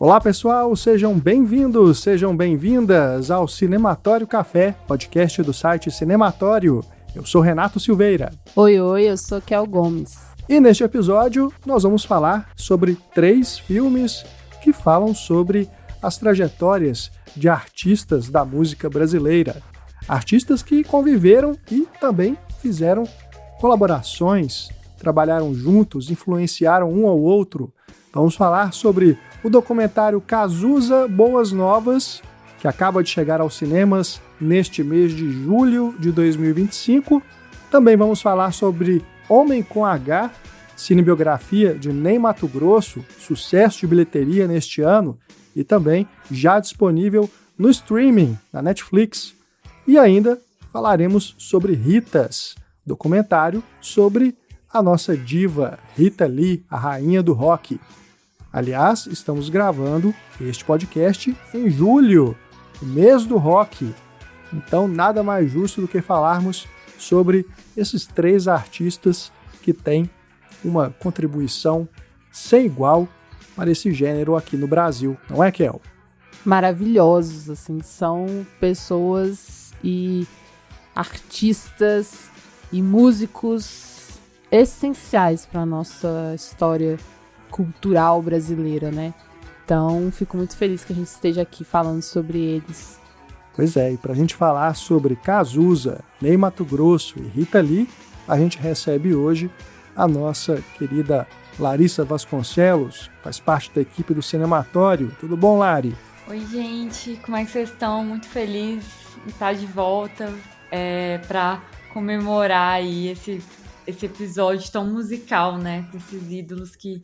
Olá pessoal, sejam bem-vindos, sejam bem-vindas ao Cinematório Café, podcast do site Cinematório. Eu sou Renato Silveira. Oi, eu sou Kel Gomes. E neste episódio nós vamos falar sobre 3 filmes que falam sobre as trajetórias de artistas da música brasileira. Artistas que conviveram e também fizeram colaborações, trabalharam juntos, influenciaram um ao outro. Vamos falar sobre o documentário Cazuza Boas Novas, que acaba de chegar aos cinemas neste mês de julho de 2025. Também vamos falar sobre Homem com H, cinebiografia de Ney Matogrosso, sucesso de bilheteria neste ano e também já disponível no streaming, na Netflix. E ainda falaremos sobre Ritas, documentário sobre a nossa diva Rita Lee, a rainha do rock. Aliás, estamos gravando este podcast em julho, o mês do rock. Então, nada mais justo do que falarmos sobre esses 3 artistas que têm uma contribuição sem igual para esse gênero aqui no Brasil. Não é, Kel? Maravilhosos, assim, são pessoas e artistas e músicos essenciais para a nossa história cultural brasileira, né? Então, fico muito feliz que a gente esteja aqui falando sobre eles. Pois é, e para a gente falar sobre Cazuza, Ney Matogrosso e Rita Lee, a gente recebe hoje a nossa querida Larissa Vasconcelos, faz parte da equipe do Cinematório. Tudo bom, Lari? Oi, gente, como é que vocês estão? Muito feliz em estar de volta para comemorar aí esse episódio tão musical, né? Com esses ídolos que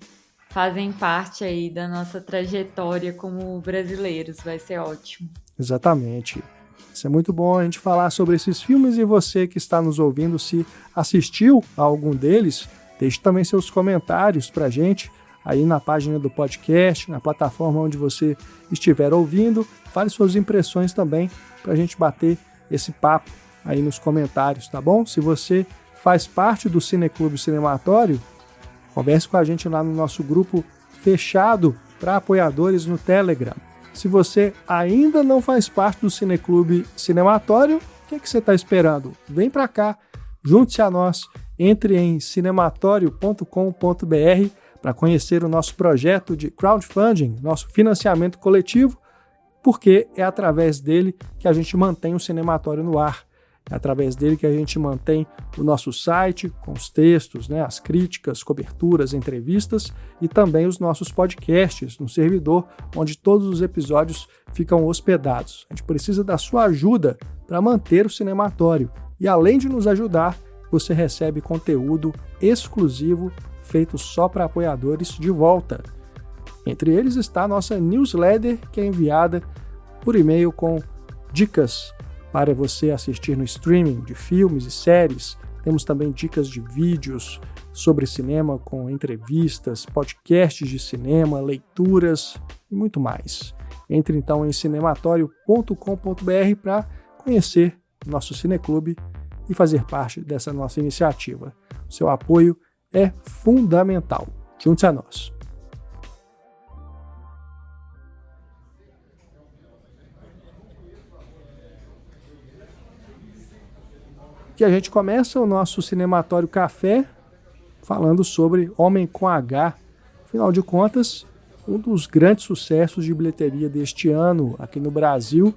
fazem parte aí da nossa trajetória como brasileiros. Vai ser ótimo. Exatamente. Isso é muito bom a gente falar sobre esses filmes e você que está nos ouvindo, se assistiu a algum deles, deixe também seus comentários pra gente aí na página do podcast, na plataforma onde você estiver ouvindo. Fale suas impressões também pra gente bater esse papo aí nos comentários, tá bom? Se você faz parte do Cineclube Cinematório, converse com a gente lá no nosso grupo fechado para apoiadores no Telegram. Se você ainda não faz parte do Cineclube Cinematório, o que você está esperando? Vem para cá, junte-se a nós, entre em cinematório.com.br para conhecer o nosso projeto de crowdfunding, nosso financiamento coletivo, porque é através dele que a gente mantém o Cinematório no ar. É através dele que a gente mantém o nosso site com os textos, né, as críticas, coberturas, entrevistas e também os nossos podcasts no servidor onde todos os episódios ficam hospedados. A gente precisa da sua ajuda para manter o Cinematório e, além de nos ajudar, você recebe conteúdo exclusivo feito só para apoiadores de volta. Entre eles está a nossa newsletter, que é enviada por e-mail com dicas para você assistir no streaming de filmes e séries. Temos também dicas de vídeos sobre cinema com entrevistas, podcasts de cinema, leituras e muito mais. Entre então em cinematório.com.br para conhecer nosso Cineclube e fazer parte dessa nossa iniciativa. O seu apoio é fundamental. Junte-se a nós. E a gente começa o nosso Cinematório Café falando sobre Homem com H. Afinal de contas, um dos grandes sucessos de bilheteria deste ano aqui no Brasil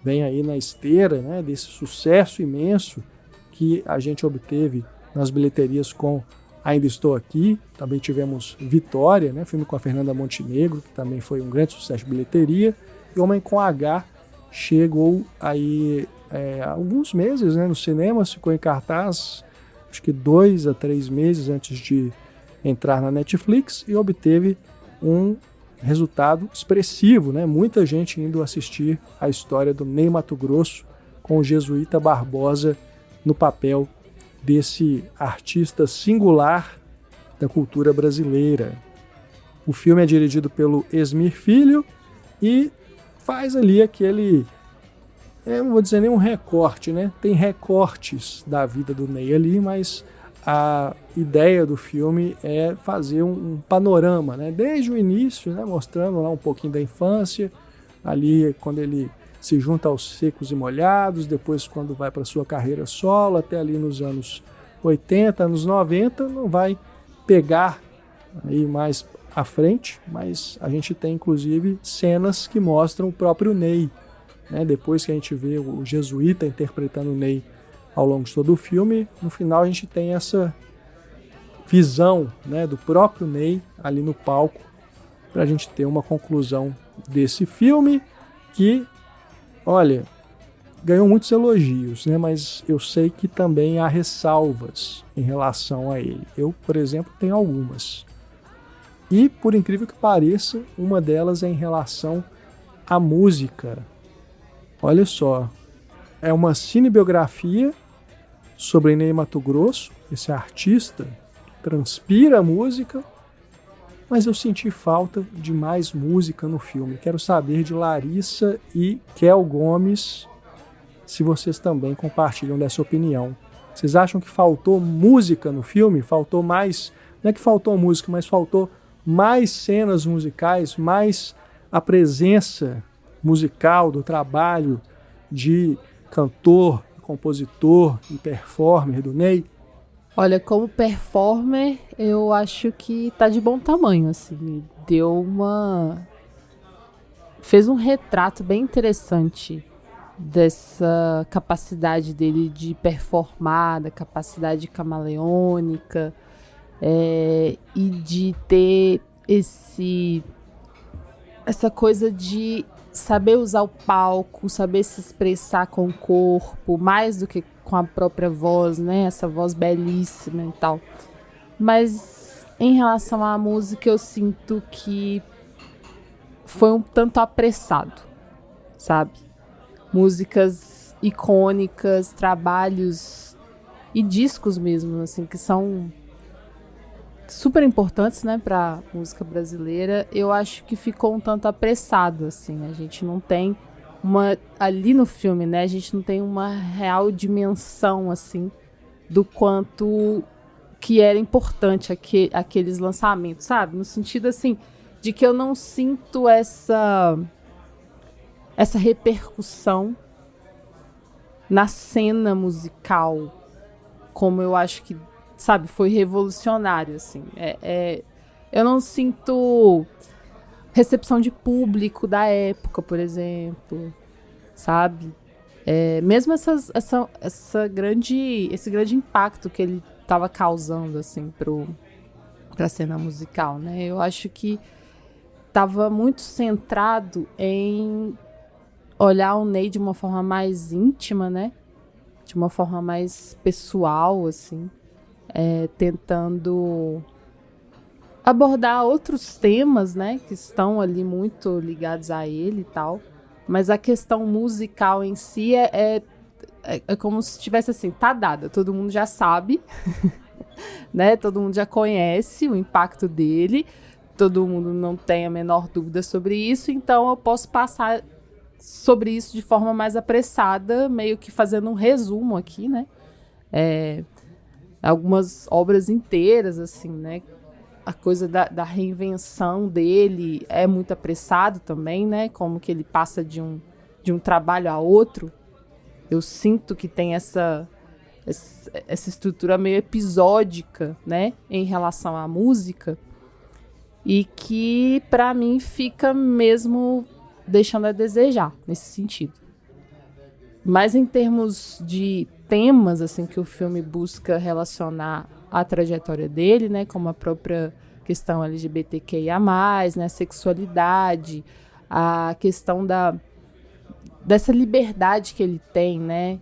vem aí na esteira, né, desse sucesso imenso que a gente obteve nas bilheterias com Ainda Estou Aqui. Também tivemos Vitória, né, filme com a Fernanda Montenegro, que também foi um grande sucesso de bilheteria. E Homem com H chegou aí alguns meses, né, no cinema, ficou em cartaz, acho que 2 a 3 meses antes de entrar na Netflix e obteve um resultado expressivo, né? Muita gente indo assistir a história do Ney Matogrosso com o Jesuíta Barbosa no papel desse artista singular da cultura brasileira. O filme é dirigido pelo Esmir Filho e faz ali aquele, não vou dizer nem um recorte, né? Tem recortes da vida do Ney ali, mas a ideia do filme é fazer um panorama, né? Desde o início, né? Mostrando lá um pouquinho da infância, ali quando ele se junta aos Secos e Molhados, depois quando vai para sua carreira solo, até ali nos anos 80, anos 90, não vai pegar aí mais à frente, mas a gente tem inclusive cenas que mostram o próprio Ney, né? Depois que a gente vê o jesuíta interpretando o Ney ao longo de todo o filme, no final a gente tem essa visão, né, do próprio Ney ali no palco, para a gente ter uma conclusão desse filme que, olha, ganhou muitos elogios, né, mas eu sei que também há ressalvas em relação a ele. Eu, por exemplo, tenho algumas. E, por incrível que pareça, uma delas é em relação à música. Olha só, é uma cinebiografia sobre Ney Matogrosso, esse artista que transpira a música, mas eu senti falta de mais música no filme. Quero saber de Larissa e Kel Gomes se vocês também compartilham dessa opinião. Vocês acham que faltou música no filme? Faltou mais, não é que faltou música, mas faltou mais cenas musicais, mais a presença musical do trabalho de cantor, compositor e performer do Ney? Olha, como performer, eu acho que tá de bom tamanho, assim. Fez um retrato bem interessante dessa capacidade dele de performar, da capacidade camaleônica, e de ter essa coisa de saber usar o palco, saber se expressar com o corpo, mais do que com a própria voz, né? Essa voz belíssima e tal. Mas em relação à música, eu sinto que foi um tanto apressado, sabe? Músicas icônicas, trabalhos e discos mesmo, assim, que são super importantes, né, para música brasileira. Eu acho que ficou um tanto apressado, assim. A gente não tem ali no filme, né, a gente não tem uma real dimensão, assim, do quanto que era importante aqueles lançamentos, sabe? No sentido, assim, de que eu não sinto essa repercussão na cena musical, como eu acho que, sabe, foi revolucionário, assim. Eu não sinto recepção de público da época, por exemplo, sabe? Mesmo esse grande impacto que ele estava causando, assim, pra cena musical, né? Eu acho que estava muito centrado em olhar o Ney de uma forma mais íntima, né? De uma forma mais pessoal, assim. Tentando abordar outros temas, né, que estão ali muito ligados a ele e tal, mas a questão musical em si é como se tivesse assim, tá dada, todo mundo já sabe, né, todo mundo já conhece o impacto dele, todo mundo não tem a menor dúvida sobre isso, então eu posso passar sobre isso de forma mais apressada, meio que fazendo um resumo aqui, né, algumas obras inteiras, assim, né? A coisa da reinvenção dele é muito apressado também, né? Como que ele passa de um trabalho a outro. Eu sinto que tem essa estrutura meio episódica, né? Em relação à música. E que, para mim, fica mesmo deixando a desejar, nesse sentido. Mas em termos de temas, assim, que o filme busca relacionar à trajetória dele, né, como a própria questão LGBTQIA+, né, a sexualidade, a questão dessa liberdade que ele tem, né,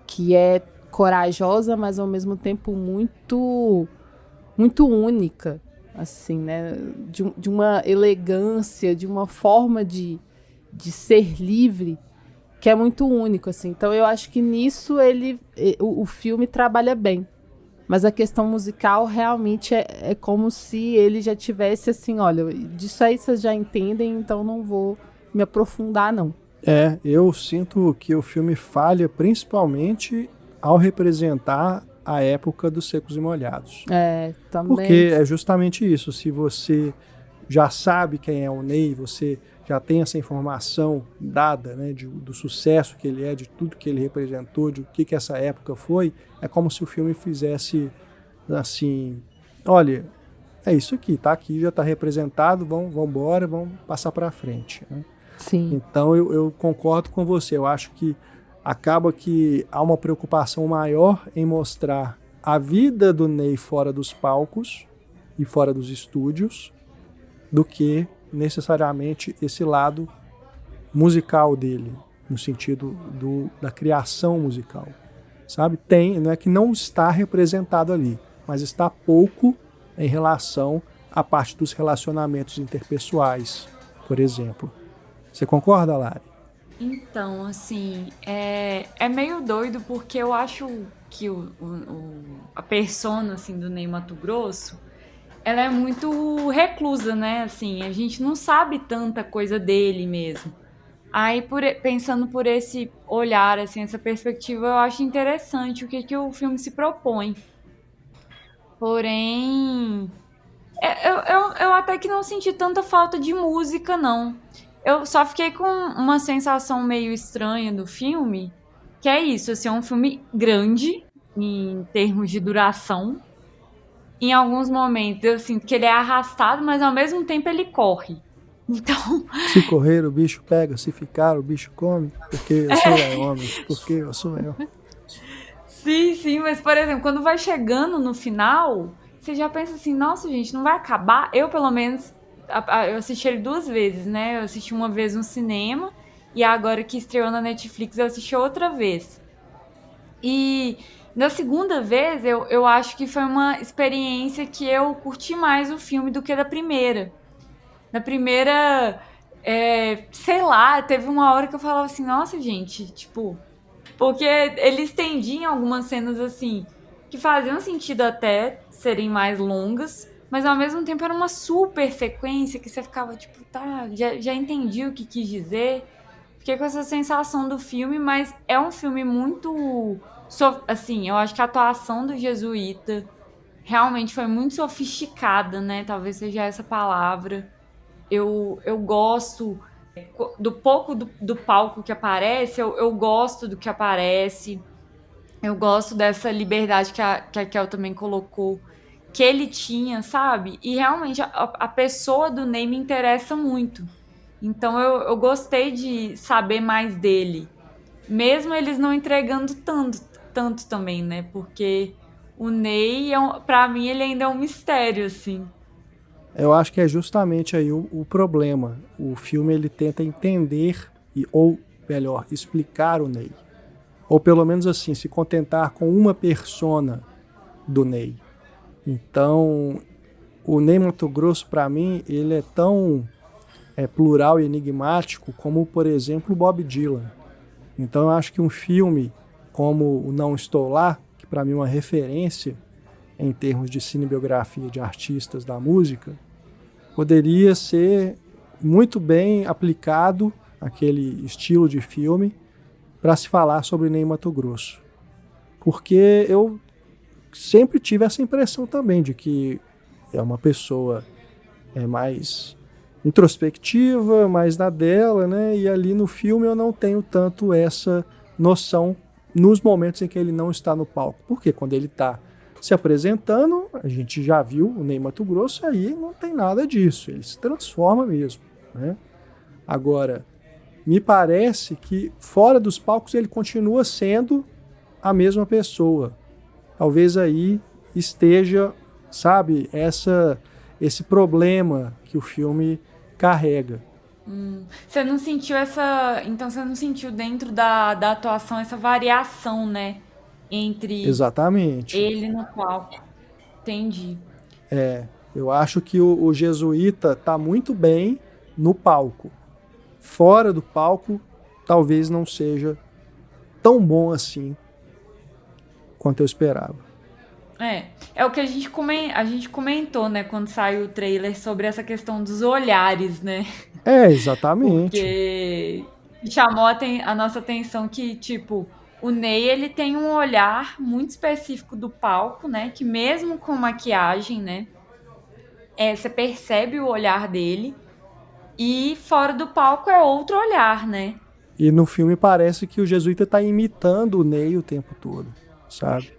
que é corajosa, mas ao mesmo tempo muito, muito única, assim, né, de uma elegância, de uma forma de ser livre, que é muito único, assim. Então eu acho que nisso o filme trabalha bem. Mas a questão musical realmente é como se ele já tivesse assim, olha, disso aí vocês já entendem, então não vou me aprofundar, não. Eu sinto que o filme falha principalmente ao representar a época dos Secos e Molhados. Também. Porque é justamente isso, se você já sabe quem é o Ney, você já tem essa informação dada, né, do sucesso que ele é, de tudo que ele representou, de o que essa época foi, é como se o filme fizesse assim, olha, é isso aqui, tá aqui, já está representado, vamos embora, vamos passar para frente, né? Sim. Então eu concordo com você, eu acho que acaba que há uma preocupação maior em mostrar a vida do Ney fora dos palcos e fora dos estúdios do que necessariamente esse lado musical dele, no sentido da criação musical, sabe? Não é que não está representado ali, mas está pouco em relação à parte dos relacionamentos interpessoais, por exemplo. Você concorda, Lari? Então, assim, é meio doido porque eu acho que a persona, assim, do Ney Matogrosso, ela é muito reclusa, né? Assim, a gente não sabe tanta coisa dele mesmo. Aí, pensando por esse olhar, assim, essa perspectiva, eu acho interessante o que o filme se propõe. Porém, eu até que não senti tanta falta de música, não. Eu só fiquei com uma sensação meio estranha do filme, que é isso, assim, é um filme grande em termos de duração. Em alguns momentos eu sinto que ele é arrastado, mas ao mesmo tempo ele corre. Então, se correr o bicho pega, se ficar o bicho come, porque eu sou homem, porque eu sou eu. Sim, mas por exemplo, quando vai chegando no final, você já pensa assim, nossa gente, não vai acabar? Eu pelo menos, eu assisti ele 2 vezes, né? Eu assisti uma vez no cinema e agora que estreou na Netflix eu assisti outra vez. E na segunda vez eu acho que foi uma experiência que eu curti mais o filme do que da primeira. Na primeira, sei lá, teve uma hora que eu falava assim, nossa gente, tipo, porque ele estendia em algumas cenas assim, que faziam sentido até serem mais longas, mas ao mesmo tempo era uma super sequência que você ficava tipo, tá, já entendi o que quis dizer. Fiquei com essa sensação do filme, mas é um filme muito, assim, eu acho que a atuação do Jesuíta realmente foi muito sofisticada, né? Talvez seja essa palavra. Eu gosto do pouco do palco que aparece, eu gosto do que aparece. Eu gosto dessa liberdade que a Kel também colocou, que ele tinha, sabe? E realmente a pessoa do Ney me interessa muito. Então eu gostei de saber mais dele. Mesmo eles não entregando tanto também, né? Porque o Ney, pra mim, ele ainda é um mistério, assim. Eu acho que é justamente aí o problema. O filme ele tenta entender, ou melhor, explicar o Ney. Ou pelo menos assim, se contentar com uma persona do Ney. Então, o Ney Matogrosso, para mim, ele é tão plural e enigmático como, por exemplo, o Bob Dylan. Então, eu acho que um filme como o Não Estou Lá, que para mim é uma referência em termos de cinebiografia de artistas da música, poderia ser muito bem aplicado aquele estilo de filme para se falar sobre Ney Matogrosso. Porque eu sempre tive essa impressão também de que é uma pessoa mais introspectiva, mais na dela, né? E ali no filme eu não tenho tanto essa noção nos momentos em que ele não está no palco. Porque quando ele está se apresentando, a gente já viu o Ney Matogrosso, aí não tem nada disso, ele se transforma mesmo, né? Agora, me parece que fora dos palcos ele continua sendo a mesma pessoa. Talvez aí esteja, sabe, esse problema que o filme carrega. Você não sentiu então você não sentiu dentro da atuação essa variação, né? Entre Exatamente. ele no palco. Entendi. Eu acho que o Jesuíta está muito bem no palco. Fora do palco, talvez não seja tão bom assim quanto eu esperava. É o que a gente comentou, né, quando saiu o trailer sobre essa questão dos olhares, né? Exatamente. Porque chamou a nossa atenção que, tipo, o Ney, ele tem um olhar muito específico do palco, né? Que mesmo com maquiagem, né? Você percebe o olhar dele. E fora do palco é outro olhar, né? E no filme parece que o jesuíta tá imitando o Ney o tempo todo, sabe?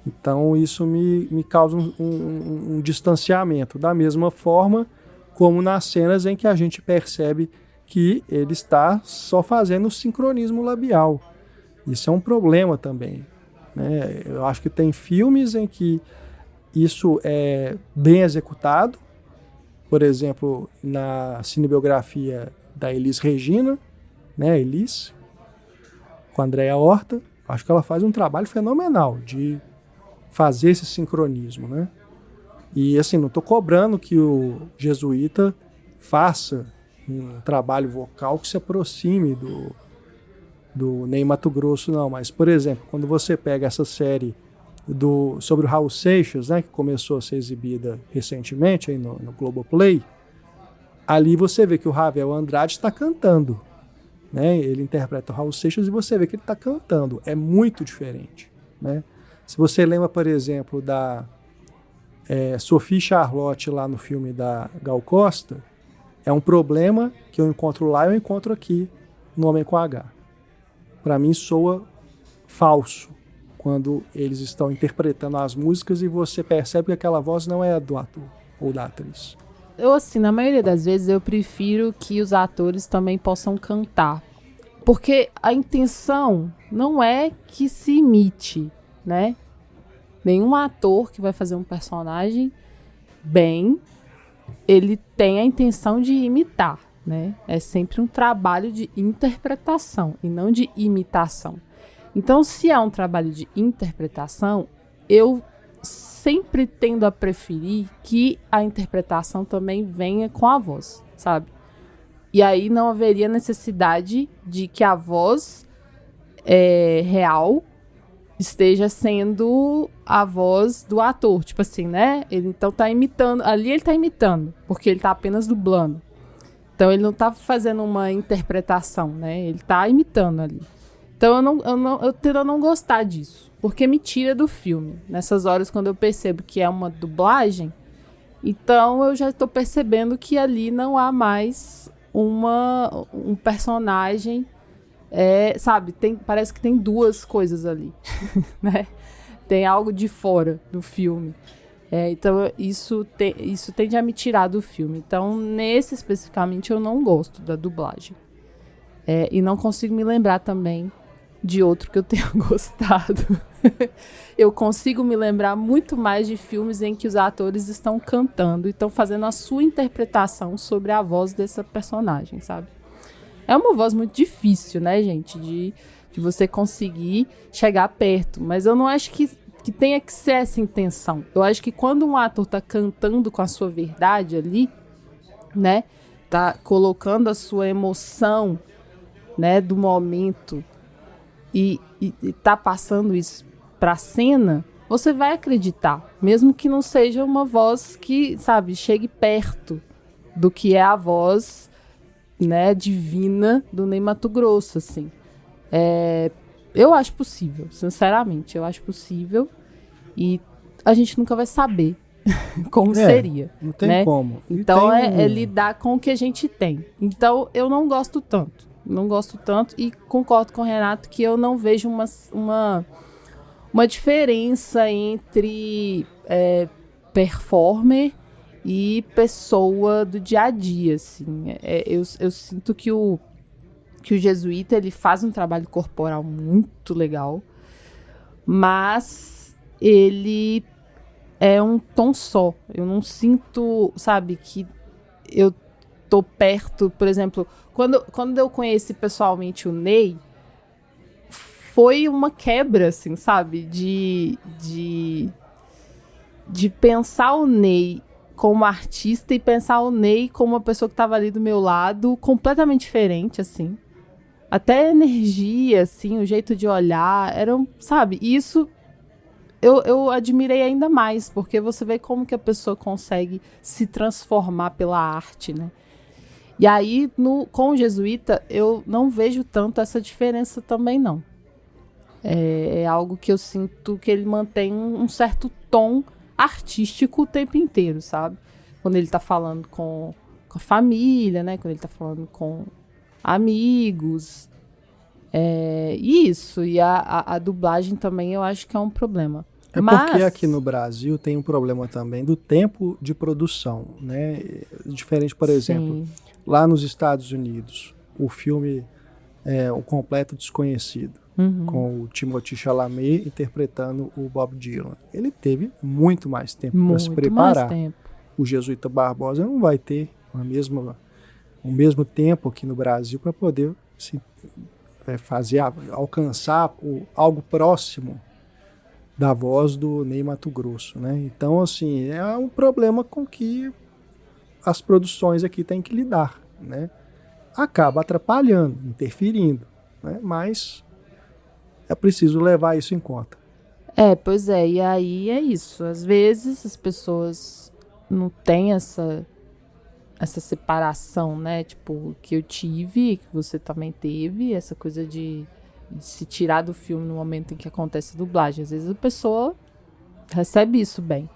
Então isso me causa um distanciamento. Da mesma forma como nas cenas em que a gente percebe que ele está só fazendo o sincronismo labial. Isso é um problema também, né? Eu acho que tem filmes em que isso é bem executado. Por exemplo, na cinebiografia da Elis Regina, né, Elis, com a Andréa Horta, acho que ela faz um trabalho fenomenal de fazer esse sincronismo, né? E assim, não estou cobrando que o jesuíta faça um trabalho vocal que se aproxime do Ney Matogrosso, não. Mas, por exemplo, quando você pega essa série sobre o Raul Seixas, né, que começou a ser exibida recentemente aí no Globoplay, ali você vê que o Ravel Andrade está cantando, né? Ele interpreta o Raul Seixas e você vê que ele está cantando. É muito diferente, né? Se você lembra, por exemplo, da Sophie Charlotte lá no filme da Gal Costa, é um problema que eu encontro lá e eu encontro aqui no Homem com H. Para mim soa falso quando eles estão interpretando as músicas e você percebe que aquela voz não é a do ator ou da atriz. Eu, assim, na maioria das vezes, eu prefiro que os atores também possam cantar. Porque a intenção não é que se imite, né? Nenhum ator que vai fazer um personagem bem, ele tem a intenção de imitar, né? É sempre um trabalho de interpretação e não de imitação. Então, se é um trabalho de interpretação, eu sempre tendo a preferir que a interpretação também venha com a voz, sabe? E aí não haveria necessidade de que a voz real esteja sendo a voz do ator. Tipo assim, né? Ele então tá imitando. Ali ele tá imitando, porque ele tá apenas dublando. Então ele não tá fazendo uma interpretação, né? Ele tá imitando ali. Então eu tendo a não gostar disso, porque me tira do filme. Nessas horas, quando eu percebo que é uma dublagem, então eu já estou percebendo que ali não há mais um personagem, sabe? Parece que tem duas coisas ali, né? Tem algo de fora do filme. Então isso tende a me tirar do filme. Então, nesse especificamente, eu não gosto da dublagem. E não consigo me lembrar também de outro que eu tenha gostado. Eu consigo me lembrar muito mais de filmes em que os atores estão cantando e estão fazendo a sua interpretação sobre a voz dessa personagem, sabe? É uma voz muito difícil, né, gente? De você conseguir chegar perto. Mas eu não acho que tenha que ser essa intenção. Eu acho que quando um ator tá cantando com a sua verdade ali, né? Tá colocando a sua emoção, né, do momento e tá passando isso pra cena, você vai acreditar, mesmo que não seja uma voz que, sabe, chegue perto do que é a voz, né, divina do Ney Matogrosso, assim. Eu acho possível, sinceramente, eu acho possível e a gente nunca vai saber como seria. Não tem, né? como. Então é lidar com o que a gente tem. Então eu não gosto tanto. Não gosto tanto e concordo com o Renato que eu não vejo uma diferença entre performer e pessoa do dia a dia, assim. Eu sinto que o jesuíta ele faz um trabalho corporal muito legal, mas ele é um tom só. Eu não sinto, sabe, que eu tô perto, por exemplo, quando eu conheci pessoalmente o Ney, foi uma quebra, assim, sabe, de pensar o Ney como artista e pensar o Ney como uma pessoa que estava ali do meu lado, completamente diferente, assim. Até a energia, assim, o jeito de olhar, sabe, isso eu admirei ainda mais, porque você vê como que a pessoa consegue se transformar pela arte, né? E aí, com o jesuíta, eu não vejo tanto essa diferença também, não. É algo que eu sinto que ele mantém um certo tom artístico o tempo inteiro, sabe? Quando ele tá falando com a família, né? Quando ele tá falando com amigos. Isso. E a dublagem também eu acho que é um problema. Porque aqui no Brasil tem um problema também do tempo de produção, né? Diferente, por exemplo, lá nos Estados Unidos, o filme é O Completo Desconhecido, com o Timothée Chalamet interpretando o Bob Dylan. Ele teve muito mais tempo para se preparar. O Jesuíta Barbosa não vai ter o mesmo tempo aqui no Brasil para poder alcançar algo próximo da voz do Ney Matogrosso, né? Então, assim, é um problema com que as produções aqui têm que lidar, né? Acaba atrapalhando, interferindo, né? Mas é preciso levar isso em conta. Pois é, e aí é isso. Às vezes as pessoas não têm essa separação, né? Tipo, que eu tive, que você também teve, essa coisa de se tirar do filme no momento em que acontece a dublagem. Às vezes a pessoa recebe isso bem,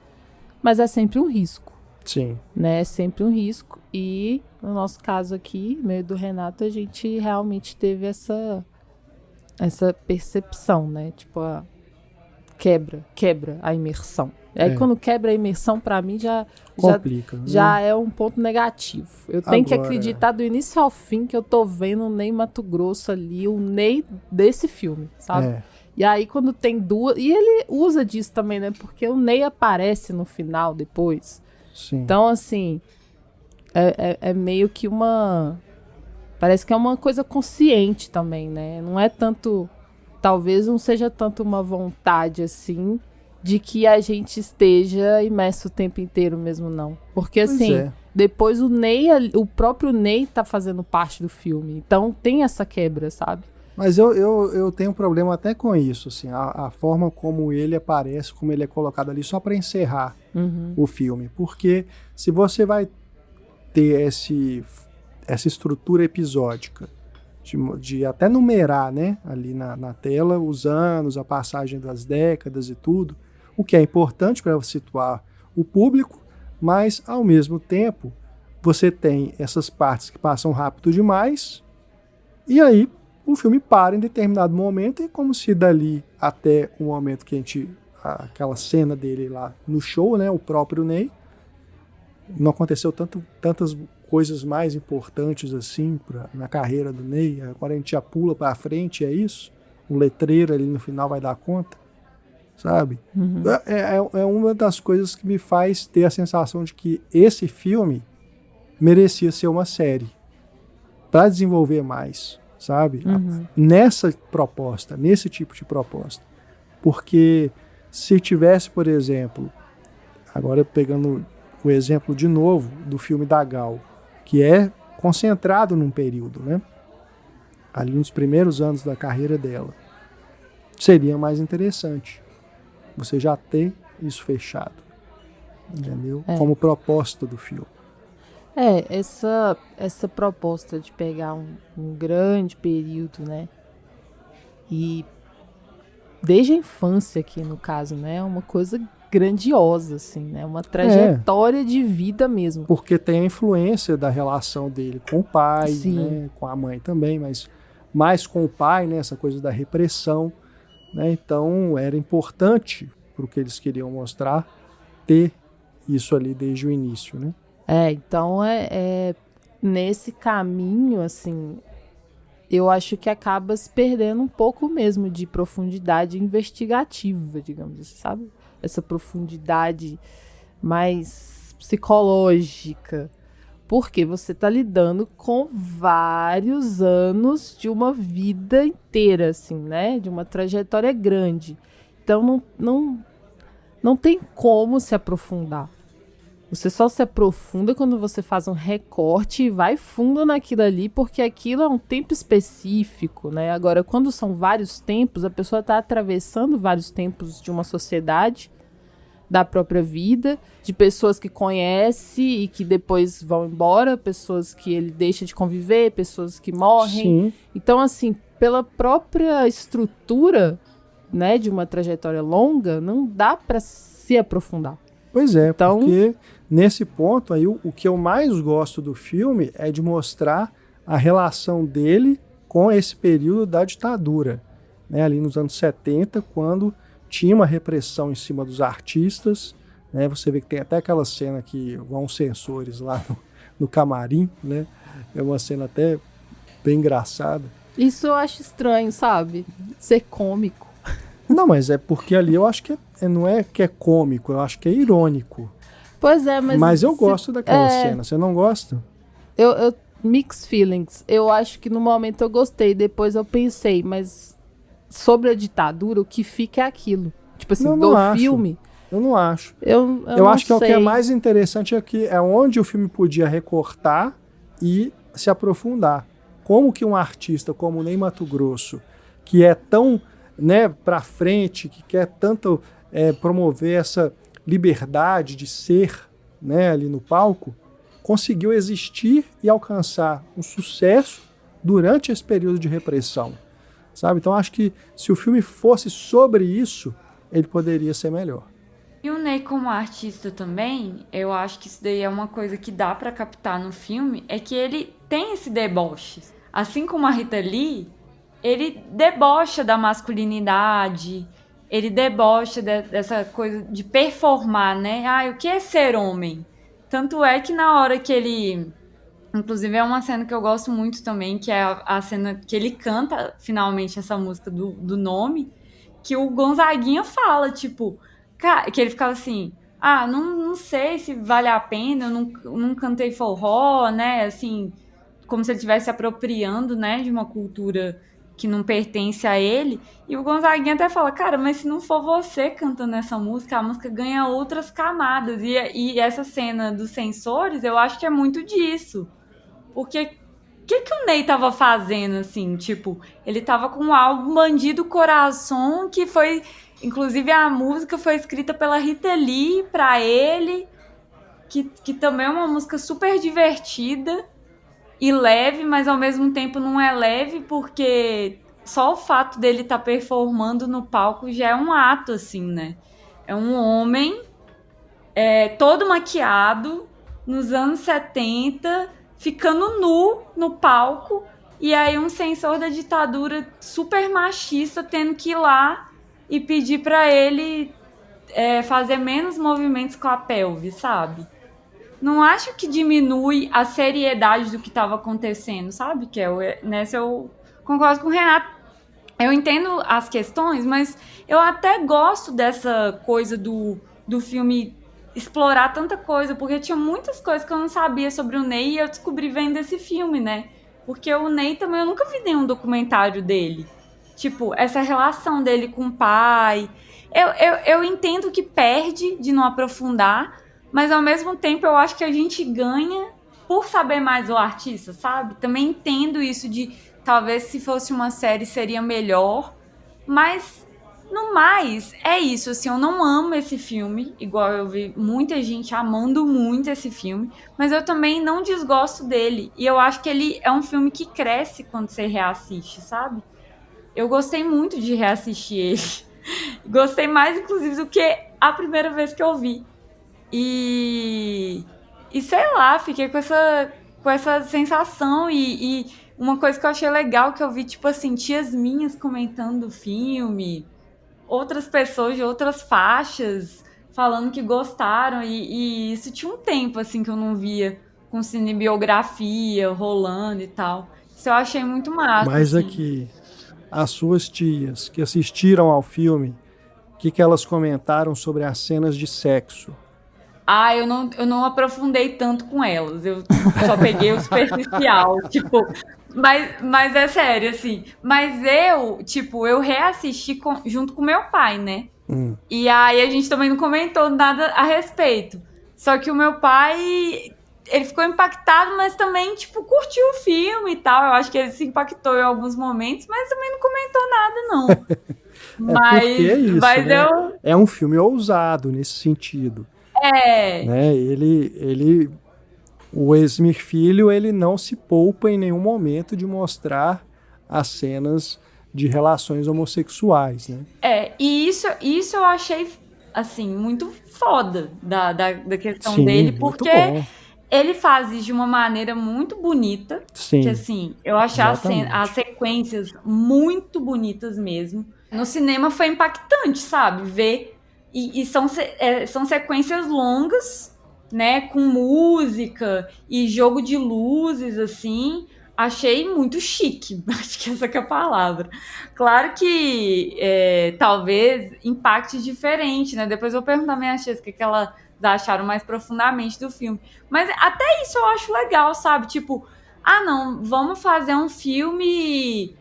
mas é sempre um risco. Sim. Né? É sempre um risco. E no nosso caso aqui, no meio do Renato, a gente realmente teve essa percepção, né? Tipo, quebra a imersão. Aí quando quebra a imersão, pra mim complica, já é um ponto negativo. Eu tenho que acreditar do início ao fim que eu tô vendo o Ney Matogrosso ali, o Ney desse filme, sabe? E aí quando tem duas... E ele usa disso também, né? Porque o Ney aparece no final depois. Sim. Então, assim, é meio que parece que é uma coisa consciente também, né? Não é tanto... Talvez não seja tanto uma vontade, assim, de que a gente esteja imerso o tempo inteiro mesmo, não. Porque, assim, depois o próprio Ney tá fazendo parte do filme. Então, tem essa quebra, sabe? Mas eu tenho um problema até com isso, assim, a forma como ele aparece, como ele é colocado ali, só para encerrar o filme. Porque se você vai ter essa estrutura episódica, de até numerar, né, ali na tela os anos, a passagem das décadas e tudo, o que é importante para situar o público, mas ao mesmo tempo você tem essas partes que passam rápido demais e aí o filme para em determinado momento e é como se dali até o momento que aquela cena dele lá no show, né, o próprio Ney, não aconteceu tantas coisas mais importantes assim na carreira do Ney. Agora a gente já pula para frente, é isso? O letreiro ali no final vai dar conta, sabe? É uma das coisas que me faz ter a sensação de que esse filme merecia ser uma série para desenvolver mais, sabe? Nessa proposta, nesse tipo de proposta. Porque se tivesse, por exemplo, agora pegando o exemplo de novo do filme da Gal, que é concentrado num período, né? Ali nos primeiros anos da carreira dela. Seria mais interessante você já ter isso fechado, entendeu? Como proposta do filme. Essa proposta de pegar um grande período, né? E desde a infância aqui, no caso, né? É uma coisa grandiosa, assim, né? Uma trajetória de vida mesmo. Porque tem a influência da relação dele com o pai, né? Com a mãe também, mas mais com o pai, né? Essa coisa da repressão, né? Então era importante para o que eles queriam mostrar ter isso ali desde o início, né? Então nesse caminho, assim, eu acho que acaba se perdendo um pouco mesmo de profundidade investigativa, digamos assim, sabe? Essa profundidade mais psicológica. Porque você está lidando com vários anos de uma vida inteira, assim, né? De uma trajetória grande. Então não tem como se aprofundar. Você só se aprofunda quando você faz um recorte e vai fundo naquilo ali, porque aquilo é um tempo específico, né? Agora, quando são vários tempos, a pessoa está atravessando vários tempos de uma sociedade, da própria vida, de pessoas que conhece e que depois vão embora, pessoas que ele deixa de conviver, pessoas que morrem. Sim. Então, assim, pela própria estrutura, né, de uma trajetória longa, não dá para se aprofundar. Pois é, então, porque nesse ponto aí o que eu mais gosto do filme é de mostrar a relação dele com esse período da ditadura, né, ali nos anos 70, quando tinha uma repressão em cima dos artistas, né, você vê que tem até aquela cena que vão os censores lá no camarim, né, é uma cena até bem engraçada. Isso eu acho estranho, sabe? Ser cômico. Não, mas é porque ali eu acho que não é que é cômico, eu acho que é irônico. Pois é, mas eu gosto daquela cena, você não gosta? Eu mixed feelings. Eu acho que no momento eu gostei, depois eu pensei, mas sobre a ditadura, o que fica é aquilo. Tipo assim, do filme. Eu não acho. Eu acho que sei. O que é mais interessante é onde o filme podia recortar e se aprofundar. Como que um artista como Ney Matogrosso, que é tão, né, pra frente, que quer tanto promover essa liberdade de ser, né, ali no palco, conseguiu existir e alcançar um sucesso durante esse período de repressão, sabe? Então acho que se o filme fosse sobre isso, ele poderia ser melhor. E o Ney como artista também, eu acho que isso daí é uma coisa que dá pra captar no filme, é que ele tem esse deboche. Assim como a Rita Lee, ele debocha da masculinidade, ele debocha dessa coisa de performar, né? O que é ser homem? Tanto é que na hora que ele... Inclusive é uma cena que eu gosto muito também, que é a cena que ele canta finalmente essa música do Nome, que o Gonzaguinha fala, tipo... Que ele ficava assim... não sei se vale a pena, eu não cantei forró, né? Assim, como se ele estivesse se apropriando, né, de uma cultura que não pertence a ele. E o Gonzaguinha até fala, cara, mas se não for você cantando essa música, a música ganha outras camadas. E essa cena dos censores, eu acho que é muito disso. Porque o que o Ney tava fazendo, assim? Tipo, ele tava com o álbum Bandido Coração, que foi... Inclusive, a música foi escrita pela Rita Lee pra ele, que também é uma música super divertida e leve, mas ao mesmo tempo não é leve, porque só o fato dele estar performando no palco já é um ato, assim, né? É um homem todo maquiado, nos anos 70, ficando nu no palco, e aí um censor da ditadura super machista tendo que ir lá e pedir pra ele fazer menos movimentos com a pelve, sabe? Não acho que diminui a seriedade do que estava acontecendo, sabe, Kel? Nessa eu concordo com o Renato. Eu entendo as questões, mas eu até gosto dessa coisa do filme explorar tanta coisa, porque tinha muitas coisas que eu não sabia sobre o Ney e eu descobri vendo esse filme, né? Porque o Ney também, eu nunca vi nenhum documentário dele. Tipo, essa relação dele com o pai. Eu entendo que perde de não aprofundar, mas ao mesmo tempo eu acho que a gente ganha por saber mais do artista, sabe? Também entendo isso de talvez se fosse uma série seria melhor, mas no mais é isso, assim, eu não amo esse filme, igual eu vi muita gente amando muito esse filme, mas eu também não desgosto dele, e eu acho que ele é um filme que cresce quando você reassiste, sabe? Eu gostei muito de reassistir ele, gostei mais inclusive do que a primeira vez que eu vi. E sei lá, fiquei com essa sensação e uma coisa que eu achei legal que eu vi, tipo assim, tias minhas comentando o filme, outras pessoas de outras faixas falando que gostaram e isso tinha um tempo, assim, que eu não via com cinebiografia rolando e tal. Isso eu achei muito massa. Mas assim. Aqui, as suas tias que assistiram ao filme, o que elas comentaram sobre as cenas de sexo? Eu não aprofundei tanto com elas. Eu só peguei o superficial, tipo... Mas é sério, assim. Mas eu reassisti junto com meu pai, né? E aí a gente também não comentou nada a respeito. Só que o meu pai, ele ficou impactado, mas também, tipo, curtiu o filme e tal. Eu acho que ele se impactou em alguns momentos, mas também não comentou nada, não. Porque é isso, né? eu... É um filme ousado nesse sentido. Né? O Esmir Filho, ele não se poupa em nenhum momento de mostrar as cenas de relações homossexuais, né? E isso eu achei, assim, muito foda da questão Sim, dele, muito porque bom. ele faz isso de uma maneira muito bonita, Sim, que assim, eu achei exatamente. as sequências muito bonitas mesmo. No cinema foi impactante, sabe? Ver, e são sequências longas, né, com música e jogo de luzes, assim, achei muito chique, acho que essa que é a palavra. Claro que talvez impacte diferente, né? Depois eu vou perguntar à minha tia o que elas acharam mais profundamente do filme. Mas até isso eu acho legal, sabe? Tipo, não, vamos fazer um filme.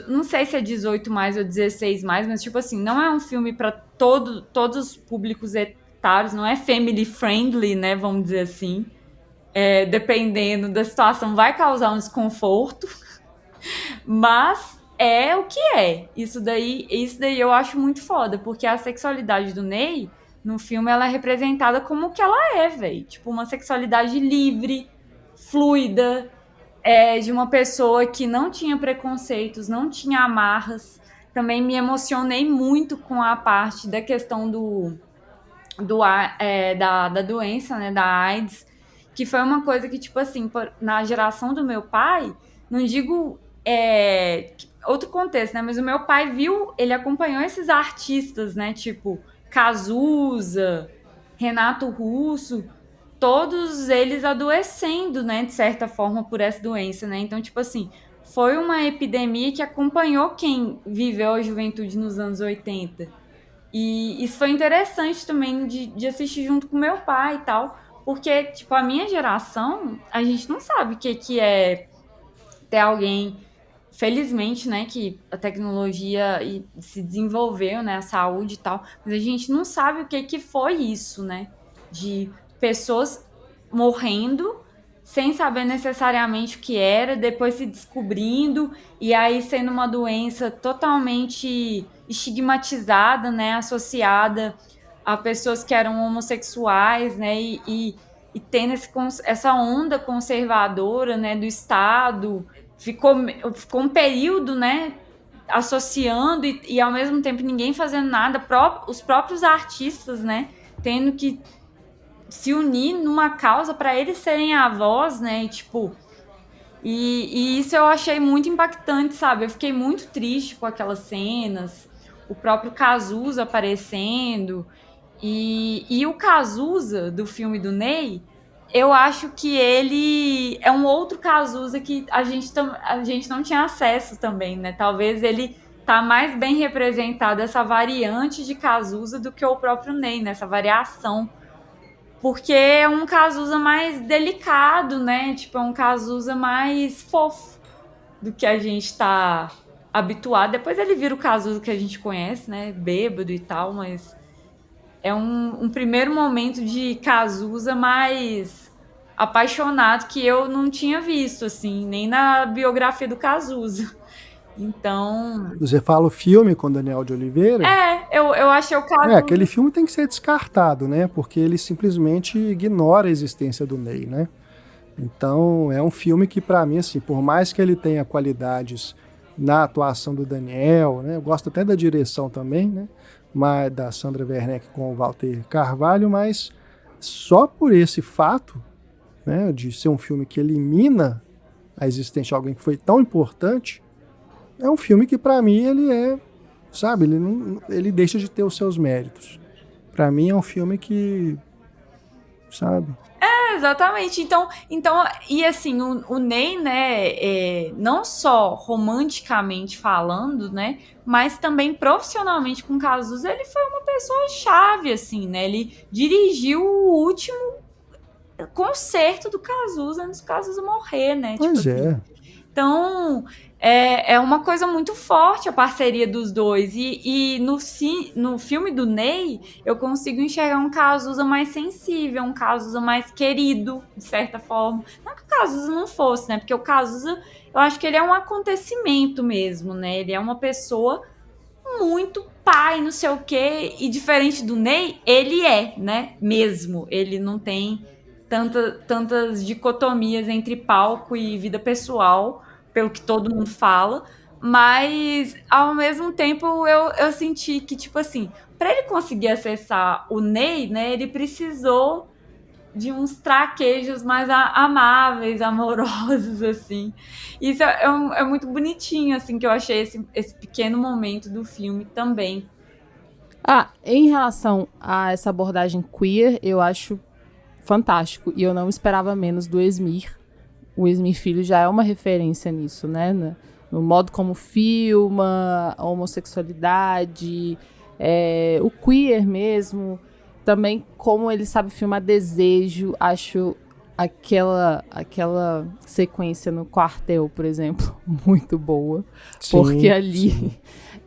Não sei se é 18 mais ou 16 mais, mas tipo assim, não é um filme para todos os públicos etários, não é family friendly, né? Vamos dizer assim. Dependendo da situação, vai causar um desconforto, mas é o que é. Isso daí eu acho muito foda, porque a sexualidade do Ney no filme ela é representada como o que ela é, velho. Tipo, uma sexualidade livre, fluida, de uma pessoa que não tinha preconceitos, não tinha amarras. Também me emocionei muito com a parte da questão da doença, né, da AIDS, que foi uma coisa que, tipo assim, na geração do meu pai, não digo outro contexto, né, mas o meu pai ele acompanhou esses artistas, né, tipo Cazuza, Renato Russo, todos eles adoecendo, né, de certa forma por essa doença, né, então, tipo assim, foi uma epidemia que acompanhou quem viveu a juventude nos anos 80. E isso foi interessante também de assistir junto com meu pai e tal, porque, tipo, a minha geração, a gente não sabe o que é ter alguém, felizmente, né, que a tecnologia se desenvolveu, né, a saúde e tal, mas a gente não sabe o que foi isso, né, de pessoas morrendo sem saber necessariamente o que era, depois se descobrindo e aí sendo uma doença totalmente estigmatizada, né, associada a pessoas que eram homossexuais, né, e tendo essa onda conservadora, né, do Estado, ficou um período, né, associando e ao mesmo tempo ninguém fazendo nada, os próprios artistas, né, tendo que se unir numa causa para eles serem a voz, né, e tipo, e isso eu achei muito impactante, sabe? Eu fiquei muito triste com aquelas cenas, o próprio Cazuza aparecendo, e o Cazuza do filme do Ney, eu acho que ele é um outro Cazuza que a gente não tinha acesso também, né? Talvez ele tá mais bem representado essa variante de Cazuza do que o próprio Ney, né? Essa variação. Porque é um Cazuza mais delicado, né? Tipo, é um Cazuza mais fofo do que a gente tá habituado. Depois ele vira o Cazuza que a gente conhece, né? Bêbado e tal, mas é um primeiro momento de Cazuza mais apaixonado que eu não tinha visto, assim, nem na biografia do Cazuza. Então... Você fala o filme com Daniel de Oliveira? Eu achei o Cazuza... Aquele filme tem que ser descartado, né? Porque ele simplesmente ignora a existência do Ney, né? Então, é um filme que, para mim, assim, por mais que ele tenha qualidades na atuação do Daniel, né? Eu gosto até da direção também, né? Mas, da Sandra Werneck com o Walter Carvalho, mas só por esse fato, né, de ser um filme que elimina a existência de alguém que foi tão importante, é um filme que, para mim, ele é, sabe, ele deixa de ter os seus méritos. Para mim, é um filme que, sabe... Exatamente. Então, e assim, o Ney, né, não só romanticamente falando, né, mas também profissionalmente com Cazuza, ele foi uma pessoa chave, assim, né, ele dirigiu o último concerto do Cazuza antes do Cazuza morrer, né, Pois tipo é. Assim. Então, é uma coisa muito forte a parceria dos dois. E no filme do Ney, eu consigo enxergar um Cazuza mais sensível, um Cazuza mais querido, de certa forma. Não que o Cazuza não fosse, né? Porque o Cazuza, eu acho que ele é um acontecimento mesmo, né? Ele é uma pessoa muito pai, não sei o quê. E diferente do Ney, ele é, né? Mesmo. Ele não tem tantas dicotomias entre palco e vida pessoal, pelo que todo mundo fala, Mas, ao mesmo tempo, eu senti que, tipo assim, para ele conseguir acessar o Ney, né, ele precisou de uns traquejos mais amáveis, amorosos, assim. Isso é muito bonitinho, assim, que eu achei esse pequeno momento do filme também. Em relação a essa abordagem queer, eu acho fantástico. E eu não esperava menos do Esmir. O Esmir Filho já é uma referência nisso, né? No modo como filma, a homossexualidade, o queer mesmo. Também como ele sabe filmar desejo. Acho aquela sequência no quartel, por exemplo, muito boa. Sim, porque ali sim.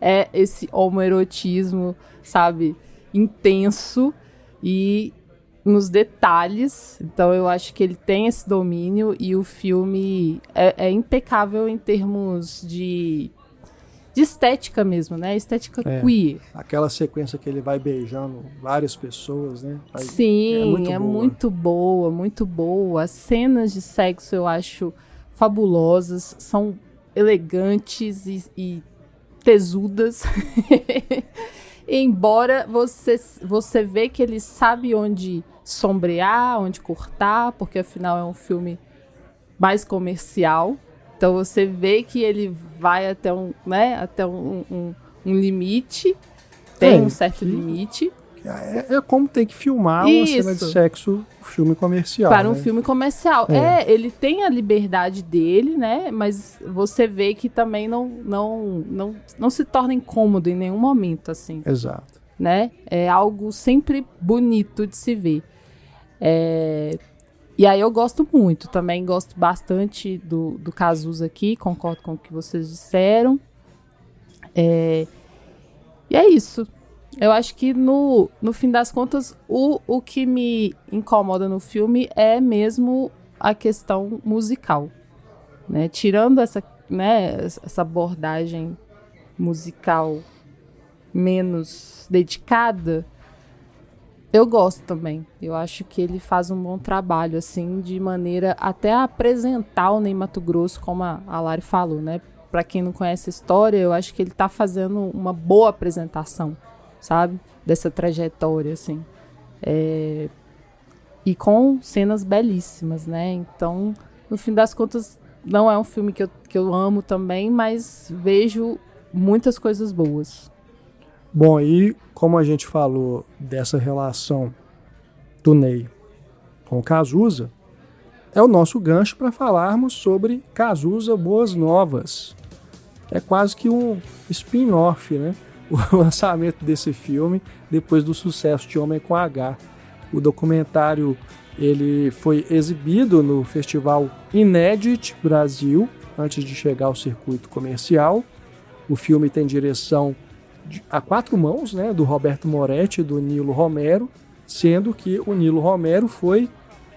é esse homoerotismo, sabe, intenso e nos detalhes. Então eu acho que ele tem esse domínio e o filme é impecável em termos de estética mesmo, né? Estética queer. Aquela sequência que ele vai beijando várias pessoas, né? Sim, muito boa, muito boa. As cenas de sexo eu acho fabulosas, são elegantes e tesudas. Embora você vê que ele sabe onde sombrear, onde cortar, porque afinal é um filme mais comercial. Então você vê que ele vai até um limite, tem um certo limite. É como tem que filmar uma cena de sexo, um filme comercial. Para um filme comercial. Ele tem a liberdade dele, né? Mas você vê que também não se torna incômodo em nenhum momento, assim. Exato. Né? É algo sempre bonito de se ver. E aí eu gosto muito. Também gosto bastante do Cazuza aqui. Concordo com o que vocês disseram. E é isso. Eu acho que no fim das contas, o que me incomoda no filme é mesmo a questão musical, né? Tirando essa abordagem musical menos dedicada, eu gosto também. Eu acho que ele faz um bom trabalho, assim, de maneira até a apresentar o Ney Matogrosso, como a Lari falou, né? Pra quem não conhece a história, eu acho que ele tá fazendo uma boa apresentação, sabe? Dessa trajetória, assim. E com cenas belíssimas, né? Então, no fim das contas, não é um filme que eu amo também, mas vejo muitas coisas boas. Bom, e como a gente falou dessa relação do Ney com o Cazuza, é o nosso gancho para falarmos sobre Cazuza Boas Novas. É quase que um spin-off, né? O lançamento desse filme depois do sucesso de Homem com H. O documentário ele foi exibido no Festival Inédit Brasil, antes de chegar ao circuito comercial. O filme tem direção a quatro mãos, né, do Roberto Moretti e do Nilo Romero, sendo que o Nilo Romero foi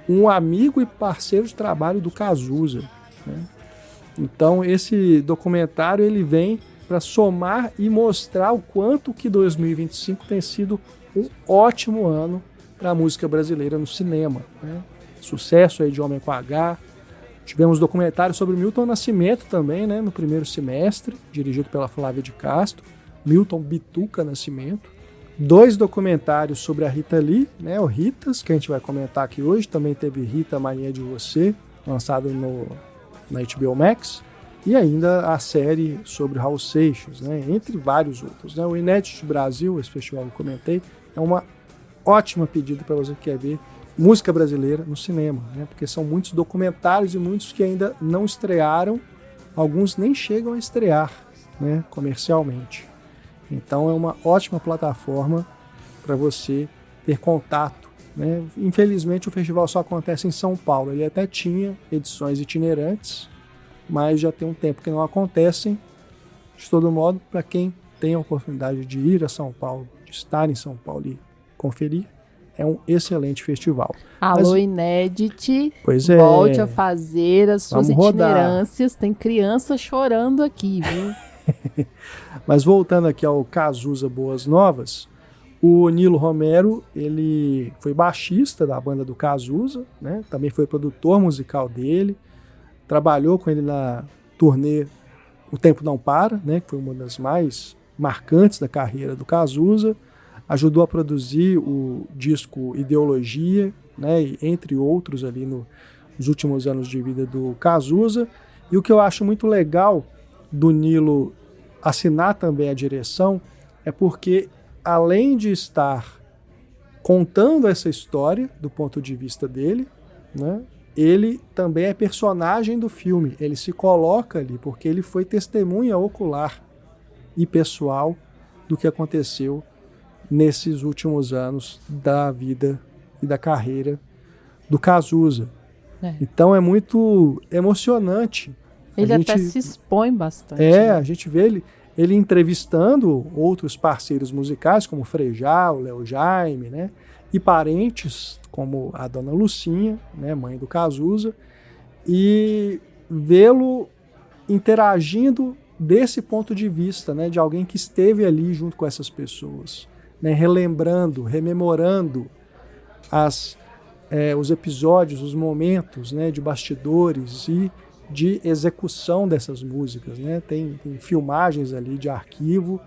um amigo e parceiro de trabalho do Cazuza, né? Então esse documentário ele vem para somar e mostrar o quanto que 2025 tem sido um ótimo ano para a música brasileira no cinema, né? Sucesso aí de Homem com H. Tivemos documentário sobre Milton Nascimento também, né, no primeiro semestre, dirigido pela Flávia de Castro. Milton Bituca Nascimento. 2 documentários sobre a Rita Lee, né, o Ritas, que a gente vai comentar aqui hoje. Também teve Rita, Mania de Você, lançado na HBO Max. E ainda a série sobre Raul Seixas, né, entre vários outros, né. O Inédit Brasil, esse festival que eu comentei, é uma ótima pedida para você que quer ver música brasileira no cinema, né, porque são muitos documentários e muitos que ainda não estrearam, alguns nem chegam a estrear, né, comercialmente. Então é uma ótima plataforma para você ter contato, né? Infelizmente o festival só acontece em São Paulo. Ele até tinha edições itinerantes, mas já tem um tempo que não acontecem. De todo modo, para quem tem a oportunidade de ir a São Paulo, de estar em São Paulo e conferir, é um excelente festival. Alô, Inédit, pois é, volte a fazer as suas itinerâncias. Rodar. Tem criança chorando aqui, viu? Mas voltando aqui ao Cazuza Boas Novas, o Nilo Romero, ele foi baixista da banda do Cazuza, né? Também foi produtor musical dele, trabalhou com ele na turnê O Tempo Não Para, né, que foi uma das mais marcantes da carreira do Cazuza, ajudou a produzir o disco Ideologia, né, entre outros ali nos últimos anos de vida do Cazuza. E o que eu acho muito legal do Nilo assinar também a direção é porque, além de estar contando essa história do ponto de vista dele, né, ele também é personagem do filme, ele se coloca ali porque ele foi testemunha ocular e pessoal do que aconteceu nesses últimos anos da vida e da carreira do Cazuza. Então é muito emocionante. Ele até se expõe bastante. A gente vê ele entrevistando outros parceiros musicais, como Frejá, o Léo Jaime, né? E parentes, como a dona Lucinha, né, mãe do Cazuza, e vê-lo interagindo desse ponto de vista, né, de alguém que esteve ali junto com essas pessoas, né, relembrando, rememorando os episódios, os momentos, né, de bastidores e de execução dessas músicas, né? Tem filmagens ali de arquivo,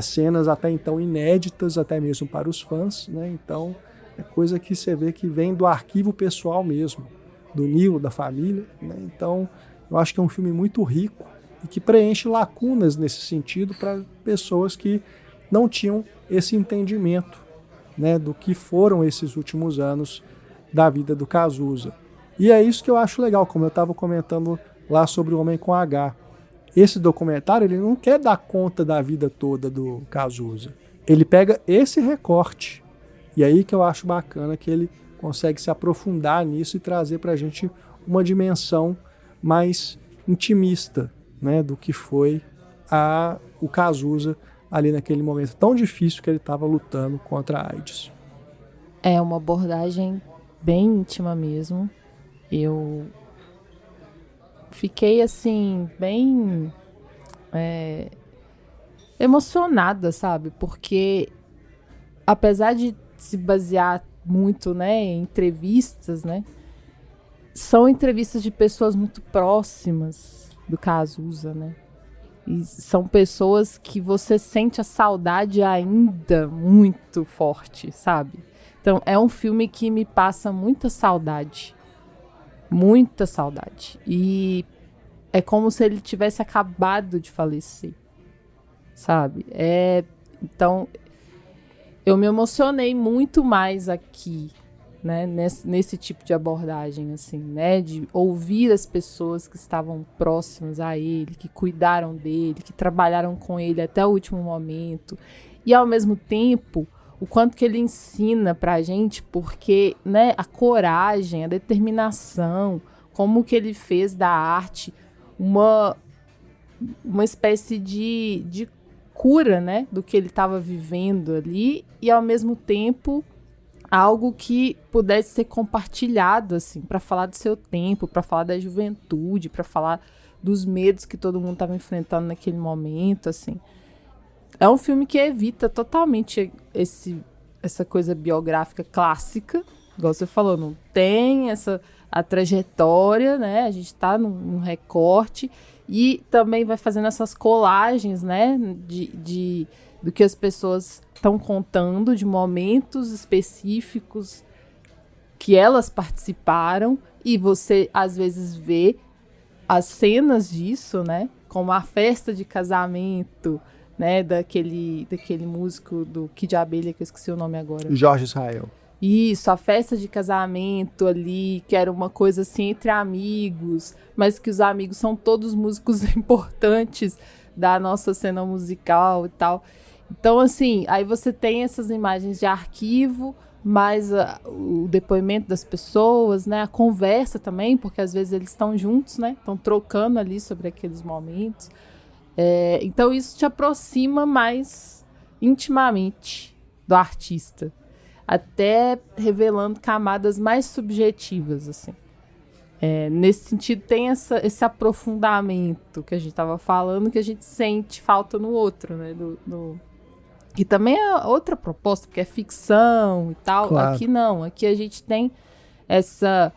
cenas até então inéditas, até mesmo para os fãs, né? Então é coisa que você vê que vem do arquivo pessoal mesmo, do Nilo, da família, né? Então eu acho que é um filme muito rico e que preenche lacunas nesse sentido para pessoas que não tinham esse entendimento, né, do que foram esses últimos anos da vida do Cazuza. E é isso que eu acho legal, como eu estava comentando lá sobre O Homem com H. Esse documentário ele não quer dar conta da vida toda do Cazuza. Ele pega esse recorte. E aí que eu acho bacana que ele consegue se aprofundar nisso e trazer para a gente uma dimensão mais intimista, né, do que foi o Cazuza ali naquele momento tão difícil que ele estava lutando contra a AIDS. É uma abordagem bem íntima mesmo. Eu fiquei, assim, bem emocionada, sabe? Porque, apesar de se basear muito, né, em entrevistas, né, são entrevistas de pessoas muito próximas do Cazuza, né? E são pessoas que você sente a saudade ainda muito forte, sabe? Então, é um filme que me passa muita saudade. Muita saudade. E é como se ele tivesse acabado de falecer, sabe? Então, eu me emocionei muito mais aqui, né? Nesse tipo de abordagem, assim, né? De ouvir as pessoas que estavam próximas a ele, que cuidaram dele, que trabalharam com ele até o último momento. E, ao mesmo tempo, o quanto que ele ensina pra gente, porque, né, a coragem, a determinação, como que ele fez da arte uma espécie de cura, né, do que ele estava vivendo ali, e ao mesmo tempo algo que pudesse ser compartilhado, assim, para falar do seu tempo, para falar da juventude, para falar dos medos que todo mundo estava enfrentando naquele momento, assim. É um filme que evita totalmente essa coisa biográfica clássica, igual você falou, não tem a trajetória, né? A gente tá num recorte e também vai fazendo essas colagens, né? Do que as pessoas estão contando, de momentos específicos que elas participaram, e você às vezes vê as cenas disso, né? Como a festa de casamento, né, daquele músico do Kid Abelha, que eu esqueci o nome agora. Jorge Israel. Isso, a festa de casamento ali, que era uma coisa assim entre amigos, mas que os amigos são todos músicos importantes da nossa cena musical e tal. Então, assim, aí você tem essas imagens de arquivo, mais o depoimento das pessoas, né, a conversa também, porque às vezes eles estão juntos, né, estão trocando ali sobre aqueles momentos. Então isso te aproxima mais intimamente do artista, até revelando camadas mais subjetivas, assim. Nesse sentido tem esse aprofundamento que a gente estava falando, que a gente sente falta no outro, né? Que também é outra proposta, porque é ficção e tal. Claro. Aqui não, aqui a gente tem essa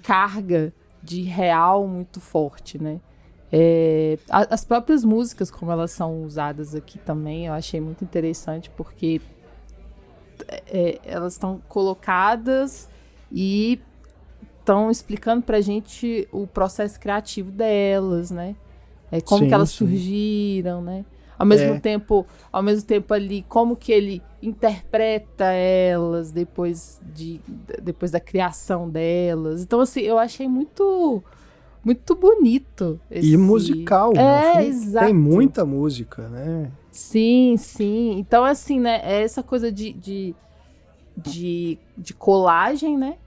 carga de real muito forte, né? As próprias músicas, como elas são usadas aqui também, eu achei muito interessante, porque elas estão colocadas e estão explicando pra gente o processo criativo delas, né? Como que elas surgiram, né? Ao mesmo tempo ali, como que ele interpreta elas depois da criação delas. Então, assim, eu achei muito bonito. E musical, né? Exato. Tem muita música, né? Sim. Então, assim, né? Essa coisa de colagem, né?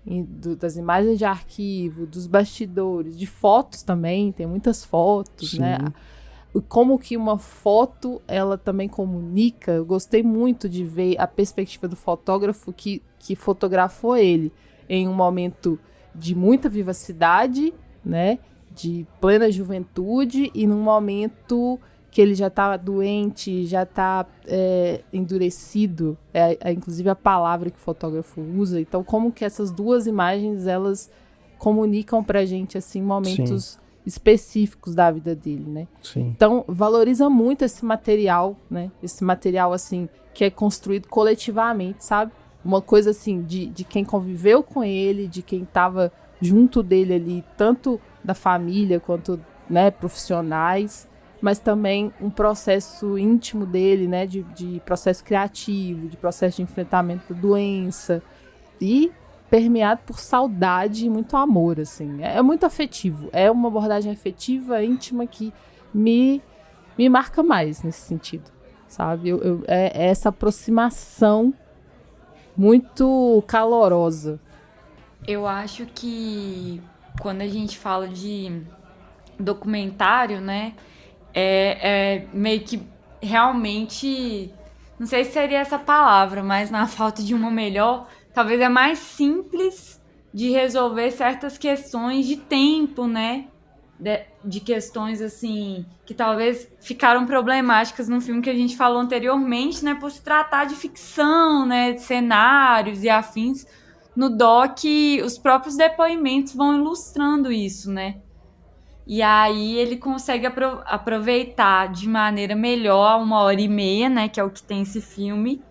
Das imagens de arquivo, dos bastidores, de fotos também, tem muitas fotos, Sim. né? Como que uma foto, ela também comunica. Eu gostei muito de ver a perspectiva do fotógrafo que fotografou ele em um momento de muita vivacidade, né? De plena juventude, e num momento que ele já está doente, já está endurecido, inclusive a palavra que o fotógrafo usa. Então, como que essas duas imagens, elas comunicam pra gente, assim, momentos específicos da vida dele, né? Sim. Então, valoriza muito esse material, né? Esse material, assim, que é construído coletivamente, sabe? Uma coisa, assim, de quem conviveu com ele, de quem estava junto dele ali, tanto da família quanto, né, profissionais, mas também um processo íntimo dele, né, de processo criativo, de processo de enfrentamento da doença, e permeado por saudade e muito amor, assim. É muito afetivo, é uma abordagem afetiva, íntima, que me marca mais nesse sentido, sabe? É essa aproximação muito calorosa. Eu acho que quando a gente fala de documentário, né, meio que realmente, não sei se seria essa palavra, mas na falta de uma melhor, talvez é mais simples de resolver certas questões de tempo, né, de questões, assim, que talvez ficaram problemáticas no filme que a gente falou anteriormente, né, por se tratar de ficção, né, de cenários e afins. No doc, os próprios depoimentos vão ilustrando isso, né? E aí ele consegue aproveitar de maneira melhor 1h30, né? Que é o que tem esse filme,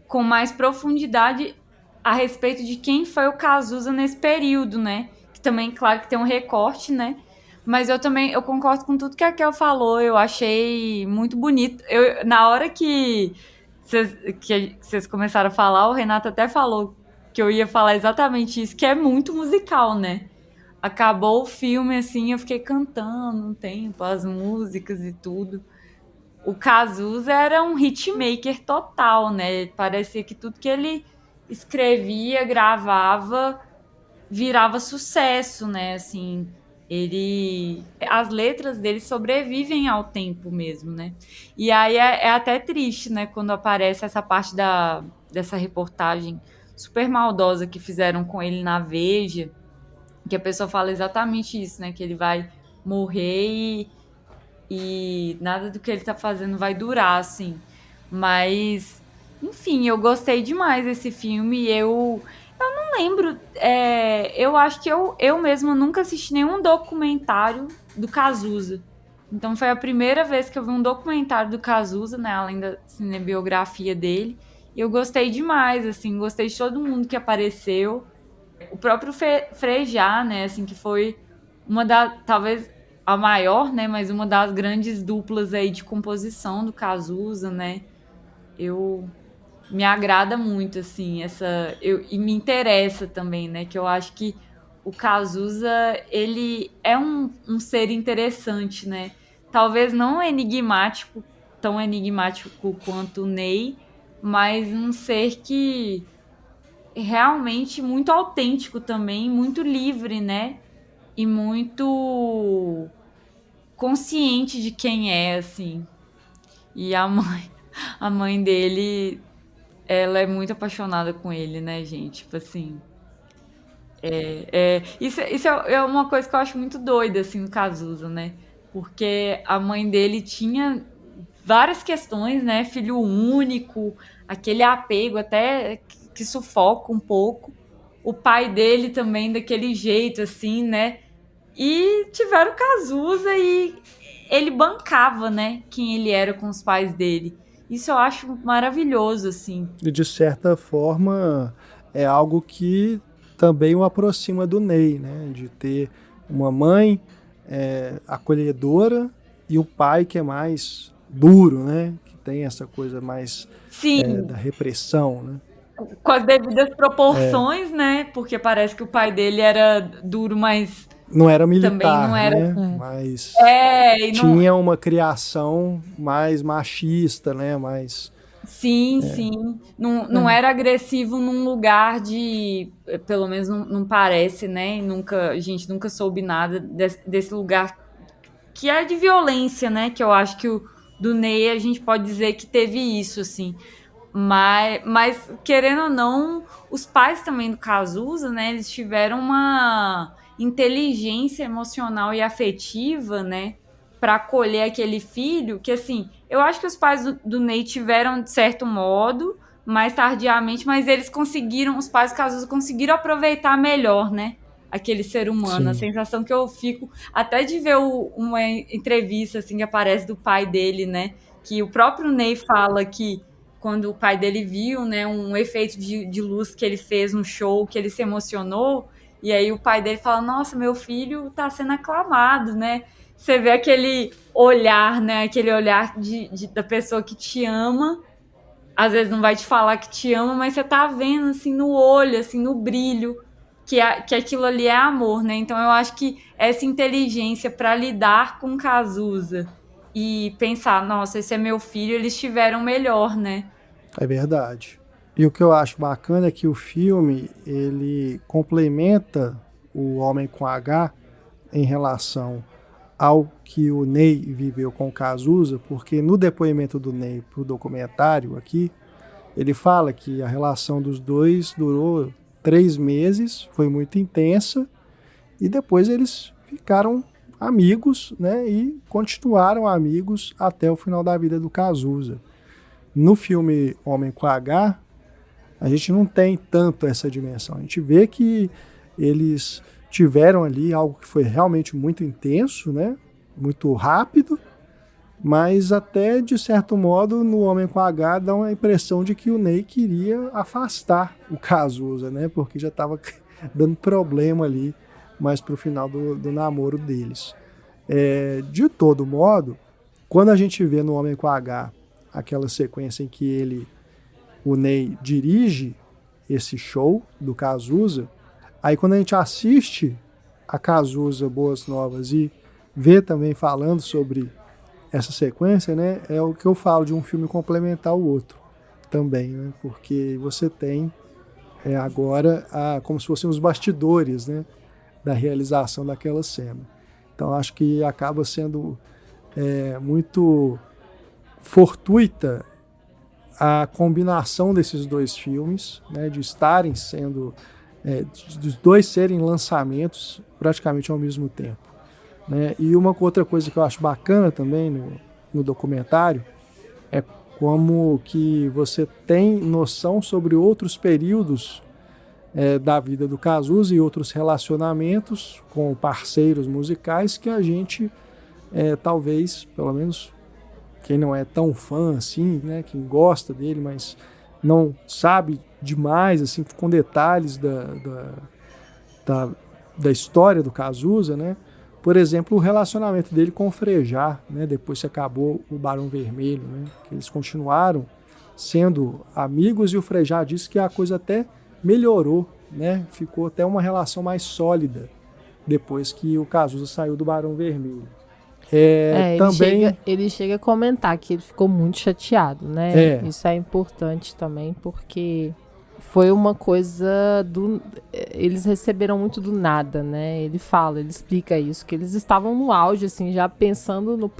com mais profundidade a respeito de quem foi o Cazuza nesse período, né? Que também, claro, que tem um recorte, né? Mas eu concordo com tudo que a Kel falou, eu achei muito bonito. Na hora que vocês começaram a falar, o Renato até falou que eu ia falar exatamente isso, que é muito musical, né? Acabou o filme, assim, eu fiquei cantando um tempo, as músicas e tudo. O Cazuza era um hitmaker total, né? Parecia que tudo que ele escrevia, gravava, virava sucesso, né? Assim, as letras dele sobrevivem ao tempo mesmo, né? E aí é até triste, né? Quando aparece essa parte dessa reportagem super maldosa que fizeram com ele na Veja, que a pessoa fala exatamente isso, né? Que ele vai morrer e nada do que ele tá fazendo vai durar, assim. Mas, enfim, eu gostei demais desse filme. Eu não lembro, eu acho que eu mesma nunca assisti nenhum documentário do Cazuza. Então foi a primeira vez que eu vi um documentário do Cazuza, né? Além da cinebiografia dele. E eu gostei demais, assim, gostei de todo mundo que apareceu. O próprio Frejá, né, assim, que foi talvez a maior, né, mas uma das grandes duplas aí de composição do Cazuza, né. Me agrada muito, assim, e me interessa também, né, que eu acho que o Cazuza, ele é um ser interessante, né. Talvez não enigmático, tão enigmático quanto o Ney, mas um ser que realmente muito autêntico também, muito livre, né? E muito consciente de quem é, assim. E a mãe dele, ela é muito apaixonada com ele, né, gente? Tipo assim. Isso é uma coisa que eu acho muito doida, assim, no Cazuza, né? Porque a mãe dele tinha várias questões, né? Filho único, aquele apego até que sufoca um pouco. O pai dele também daquele jeito, assim, né? e tiveram Cazuza e ele bancava, né, quem ele era com os pais dele. Isso eu acho maravilhoso, assim. E de certa forma é algo que também o aproxima do Ney, né? De ter uma mãe acolhedora e o pai que é mais duro, né? Que tem essa coisa mais da repressão, né? Com as devidas proporções, né? Porque parece que o pai dele era duro, mas não era militar, também não era, né? Mas tinha uma criação mais machista, né? Mais... Sim. Não era agressivo num lugar de... Pelo menos não parece, né? A gente nunca soube nada desse lugar que é de violência, né? Que eu acho que do Ney a gente pode dizer que teve isso, assim. Mas, querendo ou não, os pais também do Cazuza, né? Eles tiveram uma inteligência emocional e afetiva, né? Para acolher aquele filho, que assim, eu acho que os pais do Ney tiveram de certo modo, mais tardiamente, mas os pais do Cazuza conseguiram aproveitar melhor, né? Aquele ser humano. Sim. A sensação que eu fico, até de ver uma entrevista assim que aparece do pai dele, né? Que o próprio Ney fala que quando o pai dele viu, né, um efeito de luz que ele fez no show, que ele se emocionou, e aí o pai dele fala, nossa, meu filho tá sendo aclamado, né? Você vê aquele olhar, né, aquele olhar da pessoa que te ama, às vezes não vai te falar que te ama, mas você tá vendo, assim, no olho, assim, no brilho, que aquilo ali é amor, né? Então eu acho que essa inteligência para lidar com Cazuza e pensar, nossa, esse é meu filho, eles tiveram melhor, né? É verdade. E o que eu acho bacana é que o filme, ele complementa o Homem com H em relação ao que o Ney viveu com o Cazuza, porque no depoimento do Ney para o documentário aqui, ele fala que a relação dos dois durou 3 meses, foi muito intensa, e depois eles ficaram amigos, né, e continuaram amigos até o final da vida do Cazuza. No filme Homem com H, a gente não tem tanto essa dimensão. A gente vê que eles tiveram ali algo que foi realmente muito intenso, né, muito rápido, mas até, de certo modo, no Homem com H dá uma impressão de que o Ney queria afastar o Cazuza, né, porque já estava dando problema ali mais para o final do namoro deles. De todo modo, quando a gente vê no Homem com H aquela sequência em que o Ney dirige esse show do Cazuza, aí quando a gente assiste a Cazuza Boas Novas e vê também falando sobre essa sequência, né, é o que eu falo de um filme complementar o outro também, né, porque você tem agora como se fossem os bastidores, né, da realização daquela cena. Então acho que acaba sendo muito fortuita a combinação desses dois filmes, né, de estarem sendo, dos dois serem lançamentos praticamente ao mesmo tempo, né? E uma outra coisa que eu acho bacana também no documentário é como que você tem noção sobre outros períodos da vida do Cazuza e outros relacionamentos com parceiros musicais que a gente, talvez, pelo menos quem não é tão fã assim, né, quem gosta dele, mas não sabe demais, assim, com detalhes da história do Cazuza, né? Por exemplo, o relacionamento dele com o Frejá, né, depois que acabou o Barão Vermelho, né, que eles continuaram sendo amigos e o Frejá disse que a coisa até melhorou, né? Ficou até uma relação mais sólida depois que o Cazuza saiu do Barão Vermelho. Ele chega a comentar que ele ficou muito chateado, né? Isso é importante também, porque foi uma coisa eles receberam muito do nada, né? Ele explica isso, que eles estavam no auge, assim, já pensando nos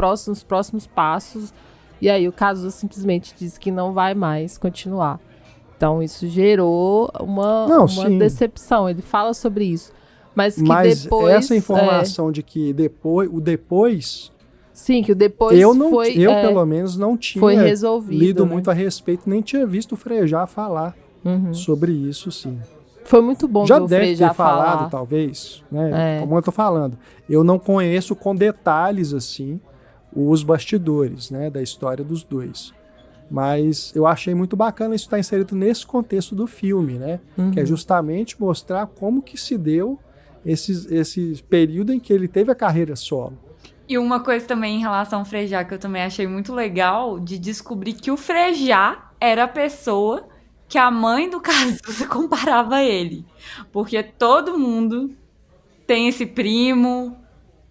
próximos passos, e aí o Cazuza simplesmente diz que não vai mais continuar. Então isso gerou uma decepção. Ele fala sobre isso. Mas depois... essa informação de que depois... Sim, que o depois pelo menos não tinha lido muito a respeito, nem tinha visto o Frejá falar sobre isso, sim. Foi muito bom Já ver o deve Frejá ter falado, falar. talvez, né? Como eu tô falando. Eu não conheço com detalhes, assim, os bastidores, né, da história dos dois. Mas eu achei muito bacana isso estar inserido nesse contexto do filme, né? Que é justamente mostrar como que se deu esse período em que ele teve a carreira solo. E uma coisa também em relação ao Frejá que eu também achei muito legal, de descobrir que o Frejá era a pessoa que a mãe do Cazuza comparava a ele. Porque todo mundo tem esse primo,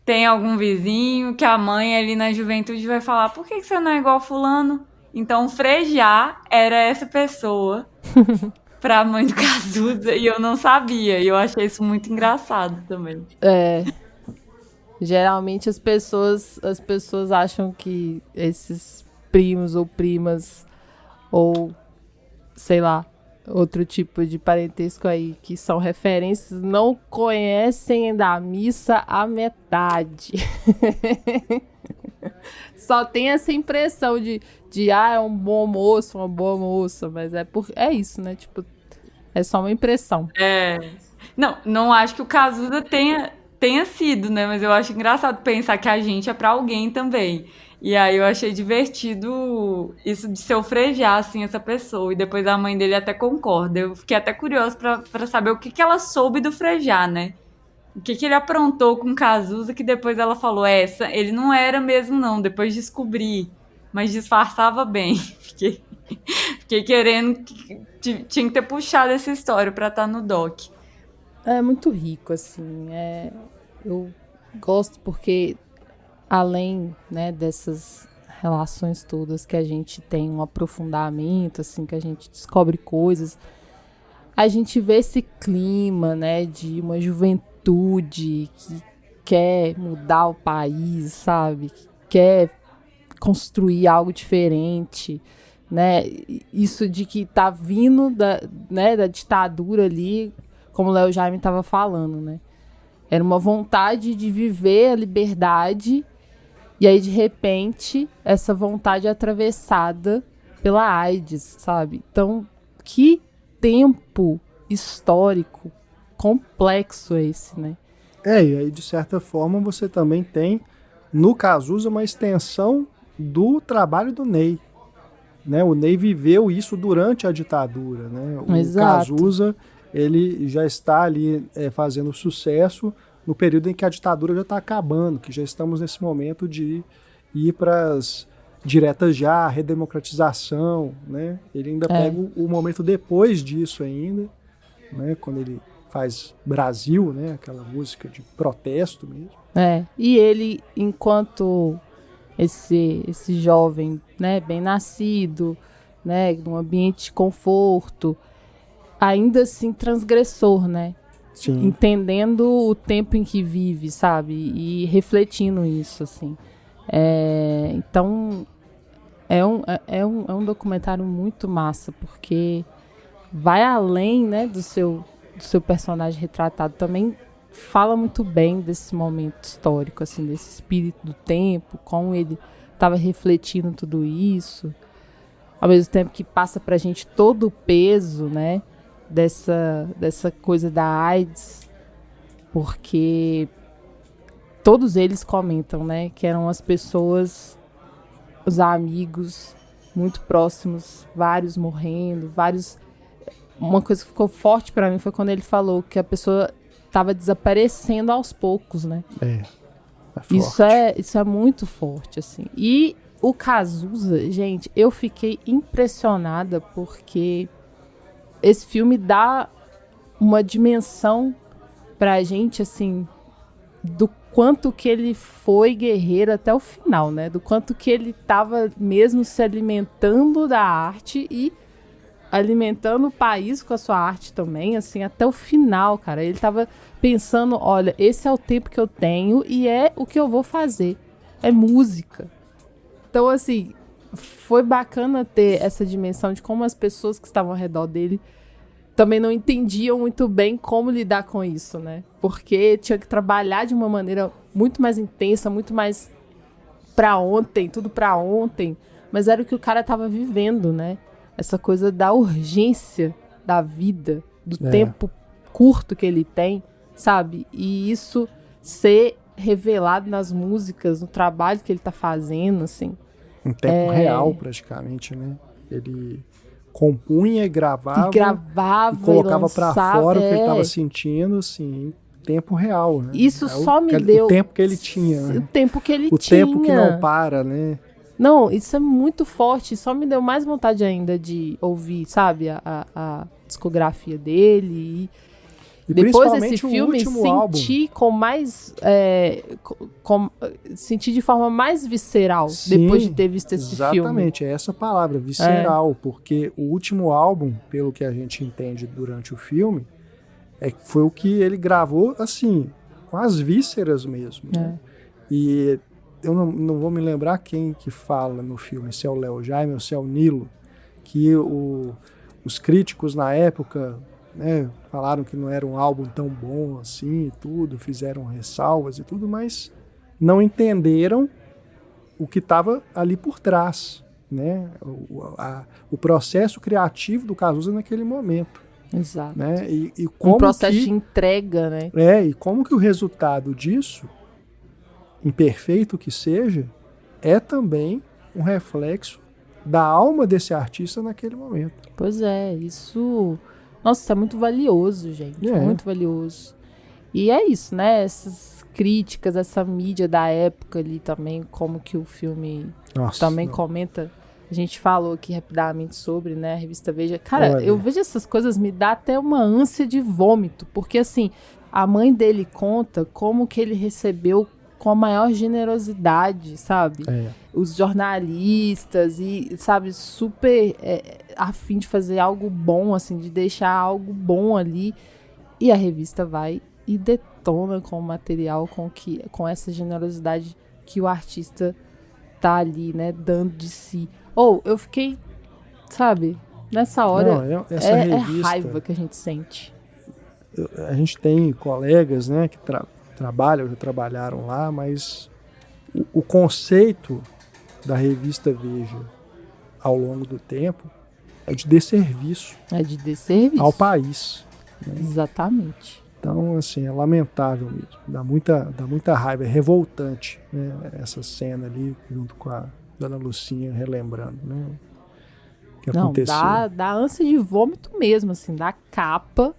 tem algum vizinho que a mãe ali na juventude vai falar: por que você não é igual fulano? Então o Frejá era essa pessoa pra mãe do Cazuza e eu não sabia. E eu achei isso muito engraçado também. Geralmente as pessoas acham que esses primos ou primas ou, sei lá, outro tipo de parentesco aí que são referências não conhecem da missa a metade. Só tem essa impressão de é um bom moço, uma boa moça, mas é isso, né? Tipo, é só uma impressão. Não acho que o Cazuza tenha sido, né? Mas eu acho engraçado pensar que a gente é pra alguém também. E aí eu achei divertido isso de se ofrejar, assim, essa pessoa. E depois a mãe dele até concorda. Eu fiquei até curiosa pra saber o que ela soube do Frejá, né? O que ele aprontou com o Cazuza que depois ela falou, ele não era mesmo não, depois descobri, mas disfarçava bem. Fiquei querendo, tinha que ter puxado essa história pra estar no doc. É muito rico, assim, eu gosto porque além, né, dessas relações todas que a gente tem um aprofundamento, assim, que a gente descobre coisas, a gente vê esse clima, né, de uma juventude que quer mudar o país, sabe, que quer construir algo diferente, né, isso de que tá vindo da ditadura ali, como o Léo Jaime estava falando, né, era uma vontade de viver a liberdade. E aí, de repente, essa vontade é atravessada pela AIDS, sabe? Então, que tempo histórico complexo é esse, né? E aí, de certa forma, você também tem, no Cazuza, uma extensão do trabalho do Ney. Né? O Ney viveu isso durante a ditadura, né? O Exato. Cazuza, ele já está ali fazendo sucesso no período em que a ditadura já está acabando, que já estamos nesse momento de ir para as diretas já, redemocratização, né? Ele ainda pega o momento depois disso ainda, né? Quando ele faz Brasil, né? Aquela música de protesto mesmo. E ele, enquanto esse jovem, né, bem nascido, né, num ambiente de conforto, ainda assim transgressor, né? Sim. Entendendo o tempo em que vive, sabe? E refletindo isso, assim. Então, é um documentário muito massa, porque vai além, né, do seu personagem retratado. Também fala muito bem desse momento histórico, assim, desse espírito do tempo, como ele estava refletindo tudo isso. Ao mesmo tempo que passa pra gente todo o peso, né, dessa coisa da AIDS, porque todos eles comentam, né, que eram as pessoas, os amigos muito próximos, vários morrendo, uma coisa que ficou forte pra mim foi quando ele falou que a pessoa estava desaparecendo aos poucos, né? É forte. Isso é muito forte, assim. E o Cazuza, gente, eu fiquei impressionada porque esse filme dá uma dimensão pra gente, assim, do quanto que ele foi guerreiro até o final, né? Do quanto que ele tava mesmo se alimentando da arte e alimentando o país com a sua arte também, assim, até o final, cara. Ele tava pensando, olha, esse é o tempo que eu tenho e é o que eu vou fazer. É música. Então, assim, foi bacana ter essa dimensão de como as pessoas que estavam ao redor dele também não entendiam muito bem como lidar com isso, né? Porque tinha que trabalhar de uma maneira muito mais intensa, muito mais pra ontem, tudo pra ontem. Mas era o que o cara tava vivendo, né? Essa coisa da urgência da vida, do tempo curto que ele tem, sabe? E isso ser revelado nas músicas, no trabalho que ele tá fazendo, assim. Em tempo real, praticamente, né? Ele compunha e gravava e colocava pra fora o que ele tava sentindo, assim, em tempo real, né? Isso só me deu... O tempo que ele tinha, né? O tempo que ele tinha. O tempo que não para, para, né? Não, isso é muito forte. Só me deu mais vontade ainda de ouvir, sabe, a discografia dele. E depois desse filme, senti com mais... senti de forma mais visceral. Sim, depois de ter visto esse filme. Exatamente, é essa palavra, visceral. Porque o último álbum, pelo que a gente entende durante o filme, foi o que ele gravou, assim, com as vísceras mesmo. Né? E eu não vou me lembrar quem que fala no filme, se é o Léo Jaime ou se é o Nilo, que os críticos na época, né, falaram que não era um álbum tão bom assim e tudo, fizeram ressalvas e tudo, mas não entenderam o que estava ali por trás, né? O processo criativo do Cazuza naquele momento. Exato. Né? E como processo de entrega, né? E como que o resultado disso, imperfeito que seja, é também um reflexo da alma desse artista naquele momento. Pois é, isso... Nossa, isso é muito valioso, gente. Muito valioso. E é isso, né? Essas críticas, essa mídia da época ali também, como que o filme comenta. A gente falou aqui rapidamente sobre, né, a revista Veja. Cara, eu vejo essas coisas, me dá até uma ânsia de vômito. Porque, assim, a mãe dele conta como que ele recebeu com a maior generosidade, sabe? Os jornalistas e, sabe, super a fim de fazer algo bom, assim, de deixar algo bom ali. E a revista vai e detona com o material, com essa generosidade que o artista tá ali, né, dando de si. Eu fiquei, sabe, nessa hora, essa revista, raiva que a gente sente. A gente tem colegas, né, que já trabalharam lá, mas o conceito da revista Veja ao longo do tempo é de desserviço. Ao país. Né? Exatamente. Então, assim, é lamentável mesmo. Dá muita raiva, é revoltante, né? Essa cena ali, junto com a Dona Lucinha relembrando, né? O que aconteceu. Dá ânsia de vômito mesmo, assim, da capa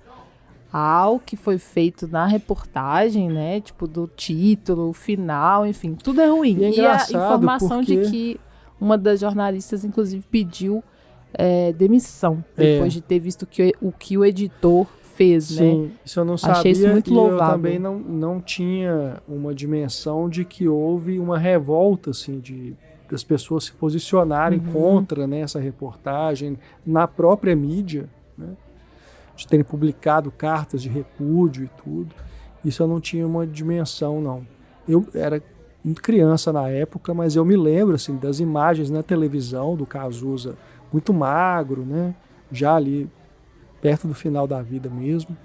ao que foi feito na reportagem, né? Tipo, do título, o final, enfim, tudo é ruim. E a informação de que uma das jornalistas, inclusive, pediu demissão, depois de ter visto o que o editor fez, Sim, né? Isso eu não sabia. Achei isso muito louvável. Eu também não tinha uma dimensão de que houve uma revolta, assim, das pessoas se posicionarem contra, né, essa reportagem na própria mídia, né? De terem publicado cartas de repúdio e tudo. Isso eu não tinha uma dimensão, não. Eu era muito criança na época, mas eu me lembro, assim, das imagens na televisão do Cazuza muito magro, né? Já ali perto do final da vida mesmo.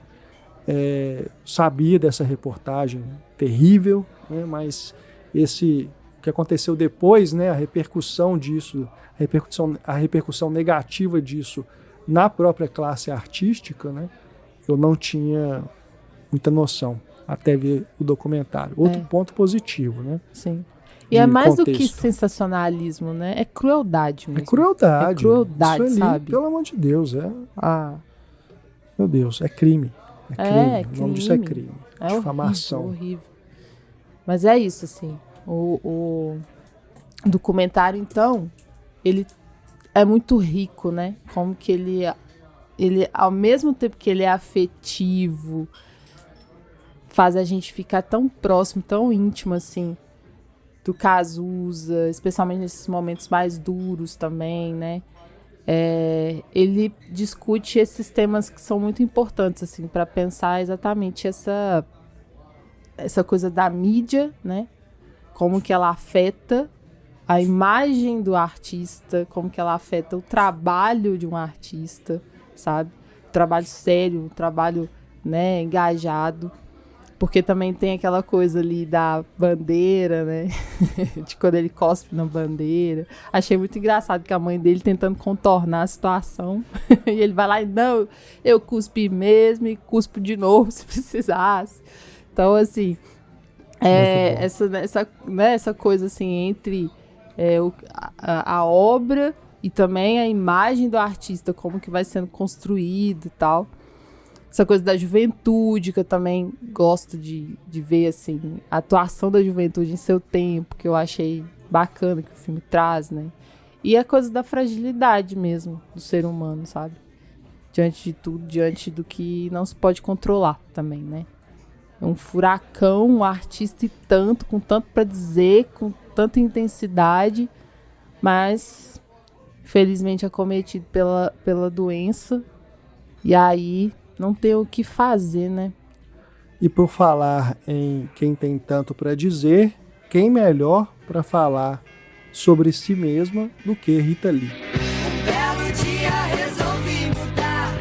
Sabia dessa reportagem terrível, né? Mas o que aconteceu depois, né? A repercussão disso, a repercussão negativa disso na própria classe artística, né? Eu não tinha muita noção até ver o documentário. Outro ponto positivo, né? Sim. E é mais do que sensacionalismo, né? É crueldade mesmo. É crueldade. Isso ali, sabe? Pelo amor de Deus, Meu Deus, é crime. É crime. O nome disso é crime. É difamação. Horrível. Mas é isso, assim. O documentário, então, ele é muito rico, né? Como que ele, ao mesmo tempo que ele é afetivo, faz a gente ficar tão próximo, tão íntimo, assim, do Cazuza, especialmente nesses momentos mais duros também, né? Ele discute esses temas que são muito importantes, assim, para pensar exatamente essa coisa da mídia, né? Como que ela afeta a imagem do artista, como que ela afeta o trabalho de um artista, sabe? O trabalho sério, o trabalho, né, engajado. Porque também tem aquela coisa ali da bandeira, né? De quando ele cospe na bandeira. Achei muito engraçado que a mãe dele tentando contornar a situação. E ele vai lá e, não, eu cuspi mesmo e cuspo de novo se precisasse. Então, assim, essa coisa assim entre a obra e também a imagem do artista, como que vai sendo construído e tal. Essa coisa da juventude, que eu também gosto de ver, assim, a atuação da juventude em seu tempo, que eu achei bacana que o filme traz, né? E a coisa da fragilidade mesmo do ser humano, sabe? Diante de tudo, diante do que não se pode controlar também, né? É um furacão, um artista e tanto, com tanto pra dizer, com tanta intensidade, mas felizmente acometido pela doença. E aí não tem o que fazer, né? E por falar em quem tem tanto para dizer, quem melhor para falar sobre si mesma do que Rita Lee? Um belo dia resolvi mudar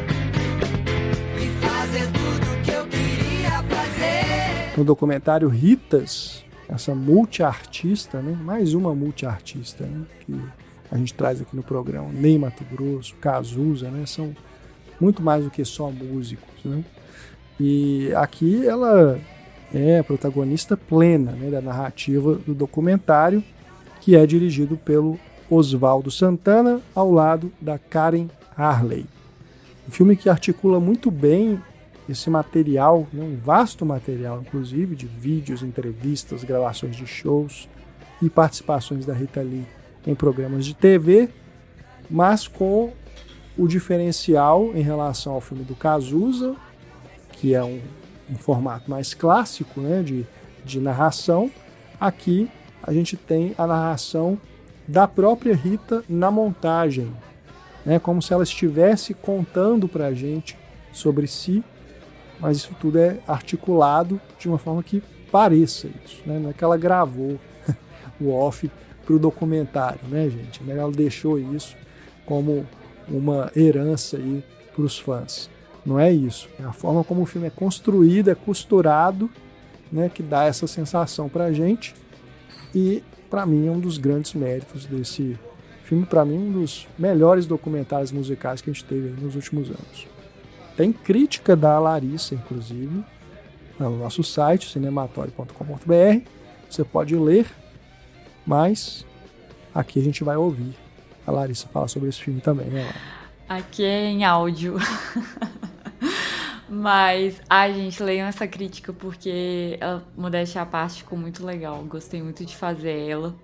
e fazer tudo que eu queria fazer. No documentário Ritas, essa multiartista, né? Mais uma multiartista, né? Que a gente traz aqui no programa, Ney Matogrosso, Cazuza, né? São muito mais do que só músicos, né? E aqui ela é a protagonista plena, né, da narrativa do documentário, que é dirigido pelo Oswaldo Santana, ao lado da Karen Harley. Um filme que articula muito bem esse material, né, um vasto material, inclusive, de vídeos, entrevistas, gravações de shows e participações da Rita Lee em programas de TV, mas com o diferencial em relação ao filme do Cazuza, que é um formato mais clássico, né, de narração. Aqui a gente tem a narração da própria Rita na montagem, né, como se ela estivesse contando para a gente sobre si, mas isso tudo é articulado de uma forma que pareça isso, né? Não é que ela gravou o off para o documentário, né, gente? Ela deixou isso como uma herança aí para os fãs. Não é isso. É a forma como o filme é construído, é costurado, né, que dá essa sensação para a gente. E, para mim, é um dos grandes méritos desse filme. Para mim, um dos melhores documentários musicais que a gente teve nos últimos anos. Tem crítica da Larissa, inclusive, no nosso site, cinematório.com.br. Você pode ler, mas aqui a gente vai ouvir a Larissa fala sobre esse filme também, né? Aqui é em áudio. Mas, gente, leiam essa crítica porque, modéstia à parte, ficou muito legal. Gostei muito de fazer ela.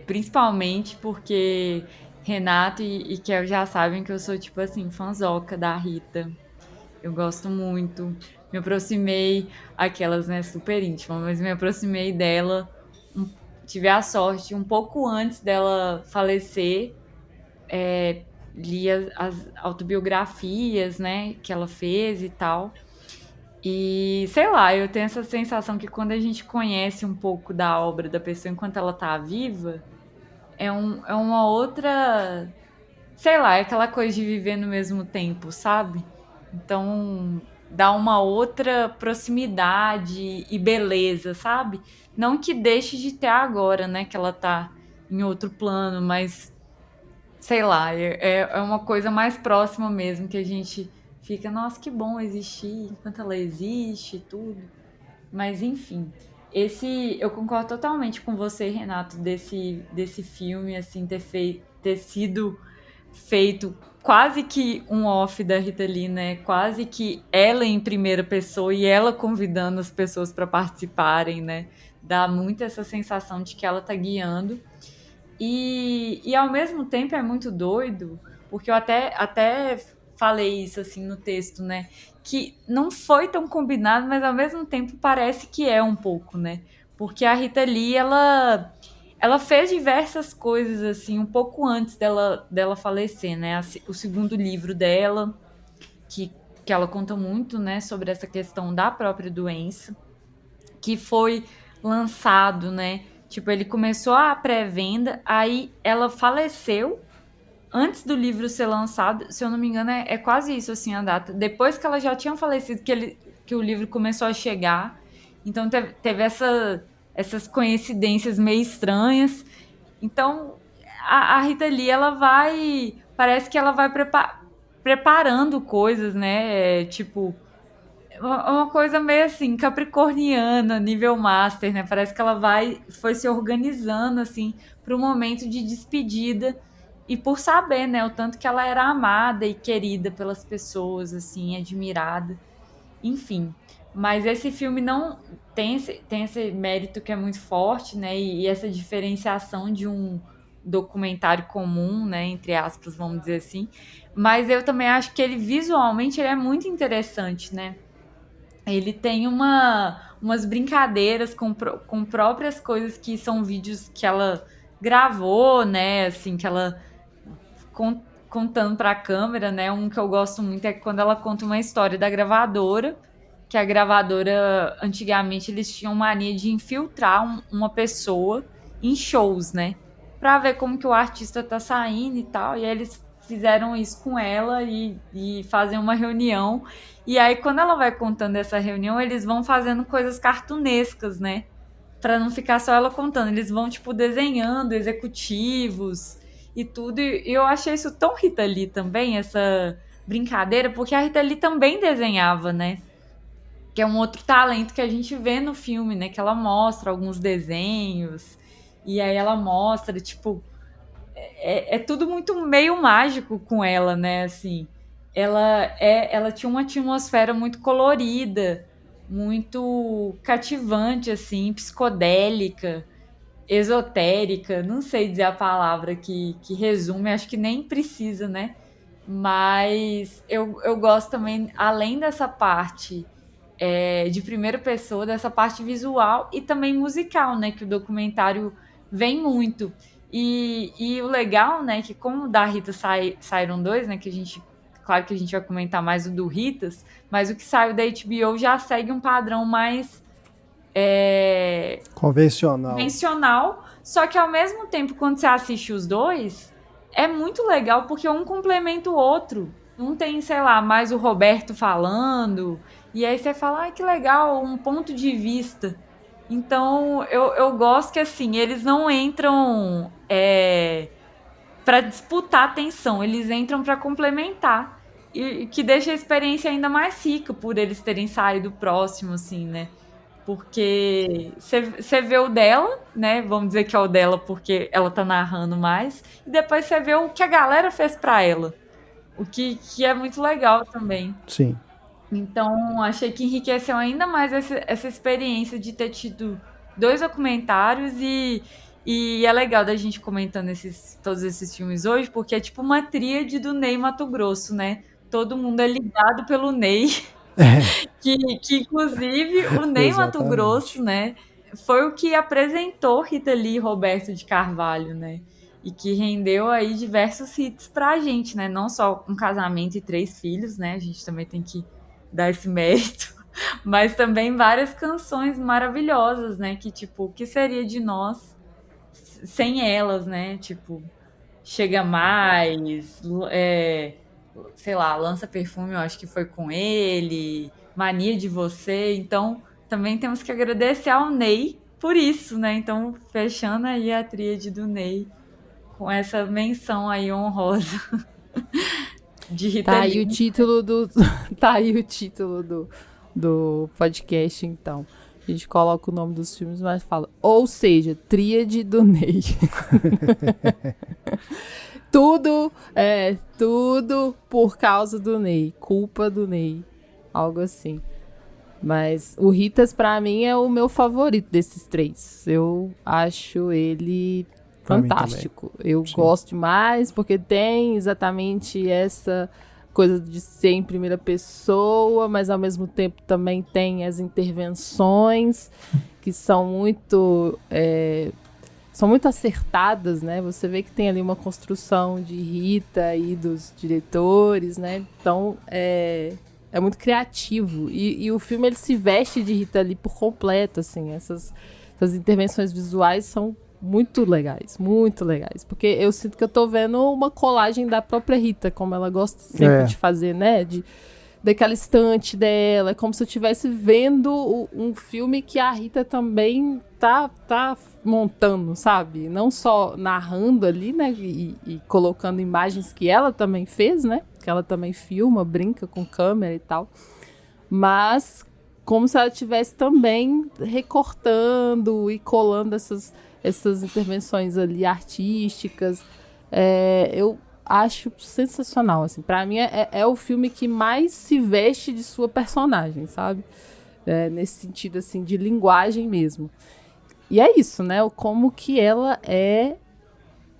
Principalmente porque Renato e Kel já sabem que eu sou, tipo assim, fãzoca da Rita. Eu gosto muito. Me aproximei, aquelas, né, super íntimas, mas me aproximei dela. Tive a sorte, um pouco antes dela falecer, li as autobiografias, né, que ela fez e tal. E, sei lá, eu tenho essa sensação que quando a gente conhece um pouco da obra da pessoa enquanto ela tá viva, é uma outra... Sei lá, é aquela coisa de viver no mesmo tempo, sabe? Então, dá uma outra proximidade e beleza, sabe? Não que deixe de ter agora, né? Que ela tá em outro plano, mas... Sei lá, é uma coisa mais próxima mesmo, que a gente fica, nossa, que bom existir enquanto ela existe e tudo. Mas, enfim, eu concordo totalmente com você, Renato, desse filme, assim, ter sido feito quase que um off da Rita Lee, né? Quase que ela em primeira pessoa e ela convidando as pessoas para participarem, né? Dá muito essa sensação de que ela tá guiando. E ao mesmo tempo é muito doido, porque eu até falei isso assim no texto, né? Que não foi tão combinado, mas ao mesmo tempo parece que é um pouco, né? Porque a Rita Lee, ela fez diversas coisas assim, um pouco antes dela falecer, né? O segundo livro dela, que ela conta muito, né, sobre essa questão da própria doença, que foi lançado, né? Tipo, ele começou a pré-venda, aí ela faleceu antes do livro ser lançado. Se eu não me engano, é quase isso, assim, a data. Depois que ela já tinha falecido, que que o livro começou a chegar. Então teve essas coincidências meio estranhas. Então a Rita Lee, parece que ela vai preparando coisas, né? Tipo, uma coisa meio assim, capricorniana, nível master, né? Parece que ela foi se organizando, assim, para um momento de despedida. E por saber, né, o tanto que ela era amada e querida pelas pessoas, assim, admirada. Enfim. Mas esse filme não tem esse mérito que é muito forte, né? E essa diferenciação de um documentário comum, né? Entre aspas, vamos dizer assim. Mas eu também acho que ele, visualmente, ele é muito interessante, né? Ele tem umas brincadeiras com próprias coisas que são vídeos que ela gravou, né? Assim, que ela contando para a câmera, né? Um que eu gosto muito é quando ela conta uma história da gravadora, que a gravadora, antigamente, eles tinham mania de infiltrar uma pessoa em shows, né? Pra ver como que o artista tá saindo e tal. E aí eles fizeram isso com ela e fazem uma reunião. E aí, quando ela vai contando essa reunião, eles vão fazendo coisas cartunescas, né? Pra não ficar só ela contando. Eles vão, tipo, desenhando executivos e tudo. E eu achei isso tão Rita Lee também, essa brincadeira, porque a Rita Lee também desenhava, né? Que é um outro talento que a gente vê no filme, né? Que ela mostra alguns desenhos, e aí ela mostra, tipo... É tudo muito meio mágico com ela, né? Assim, ela tinha uma atmosfera muito colorida, muito cativante, assim, psicodélica, esotérica, não sei dizer a palavra que resume, acho que nem precisa, né? Mas eu gosto também, além dessa parte de primeira pessoa, dessa parte visual e também musical, né? Que o documentário vem muito. E o legal, né, que como o da Rita saíram dois, né, claro que a gente vai comentar mais o do Ritas, mas o que saiu da HBO já segue um padrão mais convencional, só que ao mesmo tempo, quando você assiste os dois, é muito legal porque um complementa o outro. Um tem, sei lá, mais o Roberto falando, e aí você fala, que legal, um ponto de vista. Então, eu gosto que, assim, eles não entram para disputar atenção, eles entram para complementar. E que deixa a experiência ainda mais rica por eles terem saído próximo, assim, né? Porque você vê o dela, né? Vamos dizer que é o dela porque ela tá narrando mais. E depois você vê o que a galera fez para ela. O que é muito legal também. Sim. Então, achei que enriqueceu ainda mais essa experiência de ter tido dois documentários e é legal da gente comentando todos esses filmes hoje, porque é tipo uma tríade do Ney Matogrosso, né? Todo mundo é ligado pelo Ney, que inclusive o Ney Matogrosso, né, foi o que apresentou Rita Lee e Roberto de Carvalho, né? E que rendeu aí diversos hits pra gente, né? Não só um casamento e 3 filhos, né? A gente também tem que dar esse mérito, mas também várias canções maravilhosas, né? Que, tipo, o que seria de nós sem elas, né? Tipo, Chega Mais, sei lá, Lança Perfume, eu acho que foi com ele, Mania de Você. Então, também temos que agradecer ao Ney por isso, né? Então, fechando aí a tríade do Ney com essa menção aí honrosa de Rita Lee. Tá aí o título do podcast, então. A gente coloca o nome dos filmes, mas fala, ou seja, tríade do Ney. Tudo por causa do Ney, culpa do Ney, algo assim. Mas o Ritas, pra mim, é o meu favorito desses 3. Eu acho ele fantástico. Eu gosto demais, porque tem exatamente essa coisa de ser em primeira pessoa, mas ao mesmo tempo também tem as intervenções que são muito acertadas, né? Você vê que tem ali uma construção de Rita e dos diretores, né? Então é muito criativo e o filme ele se veste de Rita Lee por completo, assim. Essas intervenções visuais são muito legais, porque eu sinto que eu tô vendo uma colagem da própria Rita, como ela gosta sempre de fazer, né, de daquela estante dela. É como se eu estivesse vendo um filme que a Rita também tá montando, sabe? Não só narrando ali, né? E colocando imagens que ela também fez, né? Que ela também filma, brinca com câmera e tal. Mas como se ela estivesse também recortando e colando essas intervenções ali artísticas. Eu acho sensacional, assim. Pra mim é o filme que mais se veste de sua personagem, sabe? Nesse sentido, assim, de linguagem mesmo. E é isso, né? Como que ela é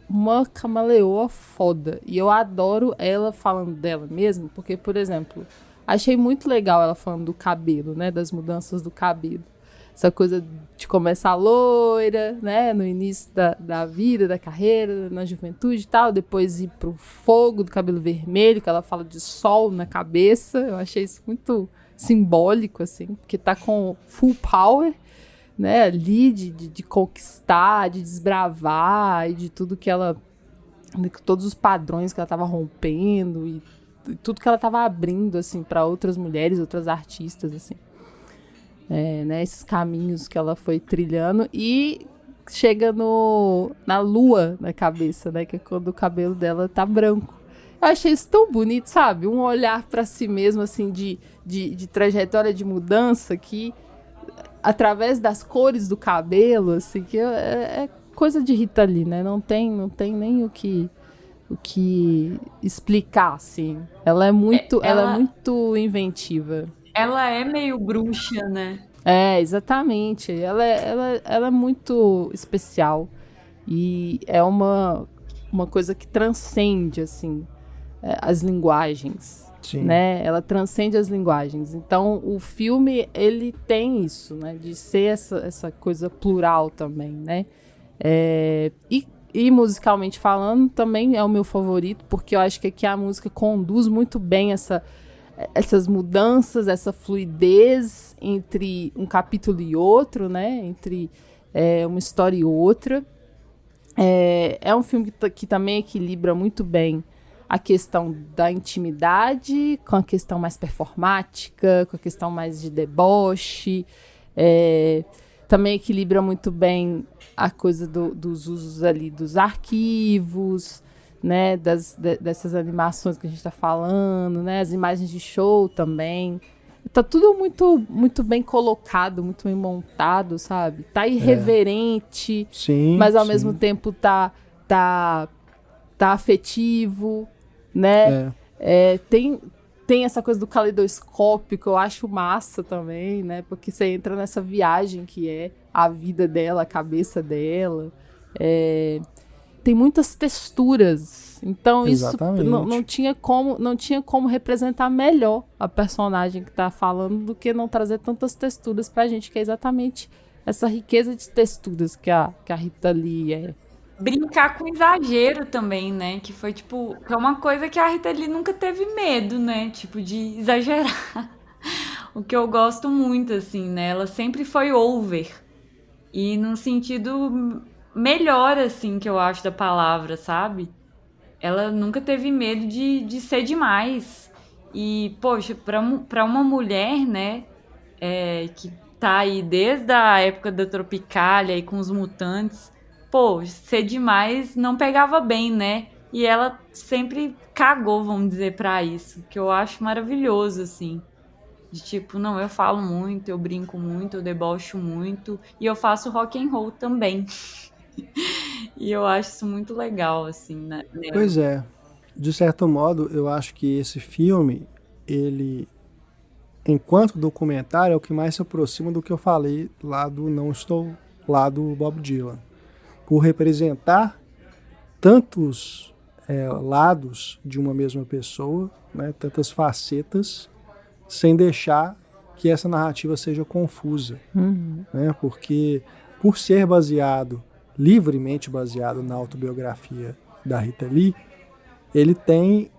uma camaleoa foda. E eu adoro ela falando dela mesmo, porque, por exemplo, achei muito legal ela falando do cabelo, né? Das mudanças do cabelo. Essa coisa de começar loira, né? No início da vida, da carreira, na juventude e tal. Depois ir pro fogo do cabelo vermelho, que ela fala de sol na cabeça. Eu achei isso muito simbólico, assim. Porque tá com full power, né? Ali de conquistar, de desbravar e de tudo que ela... Todos os padrões que ela tava rompendo e tudo que ela tava abrindo, assim, para outras mulheres, outras artistas, assim. Né, esses caminhos que ela foi trilhando e chega na lua na cabeça, né, que é quando o cabelo dela tá branco. Eu achei isso tão bonito, sabe? Um olhar para si mesmo, assim, de trajetória de mudança que, através das cores do cabelo, assim, que é coisa de Rita Lee, né? Não tem nem o que explicar, assim. Ela é muito inventiva. Ela é meio bruxa, né? Exatamente. Ela é muito especial. E é uma coisa que transcende, assim, as linguagens. Sim. Né? Ela transcende as linguagens. Então, o filme, ele tem isso, né? De ser essa coisa plural também, né? E musicalmente falando, também é o meu favorito, porque eu acho que aqui a música conduz muito bem essas mudanças, essa fluidez entre um capítulo e outro, né? Entre uma história e outra. É um filme que também equilibra muito bem a questão da intimidade com a questão mais performática, com a questão mais de deboche. Também equilibra muito bem a coisa dos usos ali dos arquivos, né, dessas animações que a gente está falando, né, as imagens de show também. Tá tudo muito, muito bem colocado, muito bem montado, sabe? Tá irreverente, sim, mas ao mesmo tempo tá afetivo, né? Tem essa coisa do caleidoscópio que eu acho massa também, né? Porque você entra nessa viagem que é a vida dela, a cabeça dela. Tem muitas texturas, então Exatamente. Isso não tinha como representar melhor a personagem que tá falando do que não trazer tantas texturas pra gente, que é exatamente essa riqueza de texturas que a Rita Lee é. Brincar com exagero também, né? Que foi, tipo, que é uma coisa que a Rita Lee nunca teve medo, né? Tipo, de exagerar. O que eu gosto muito, assim, né? Ela sempre foi over. E num sentido melhor, assim, que eu acho da palavra, sabe? Ela nunca teve medo de ser demais. E, poxa, pra uma mulher, né? Que tá aí desde a época da Tropicália e com os mutantes... Pô, ser demais não pegava bem, né? E ela sempre cagou, vamos dizer, pra isso. Que eu acho maravilhoso, assim. De tipo, não, eu falo muito, eu brinco muito, eu debocho muito. E eu faço rock and roll também. E eu acho isso muito legal, assim, né? Pois é. De certo modo, eu acho que esse filme, ele, enquanto documentário, é o que mais se aproxima do que eu falei lá do Não Estou Lá do Bob Dylan. Por representar tantos lados de uma mesma pessoa, né, tantas facetas, sem deixar que essa narrativa seja confusa. Né, porque, por ser livremente baseado na autobiografia da Rita Lee, ele tem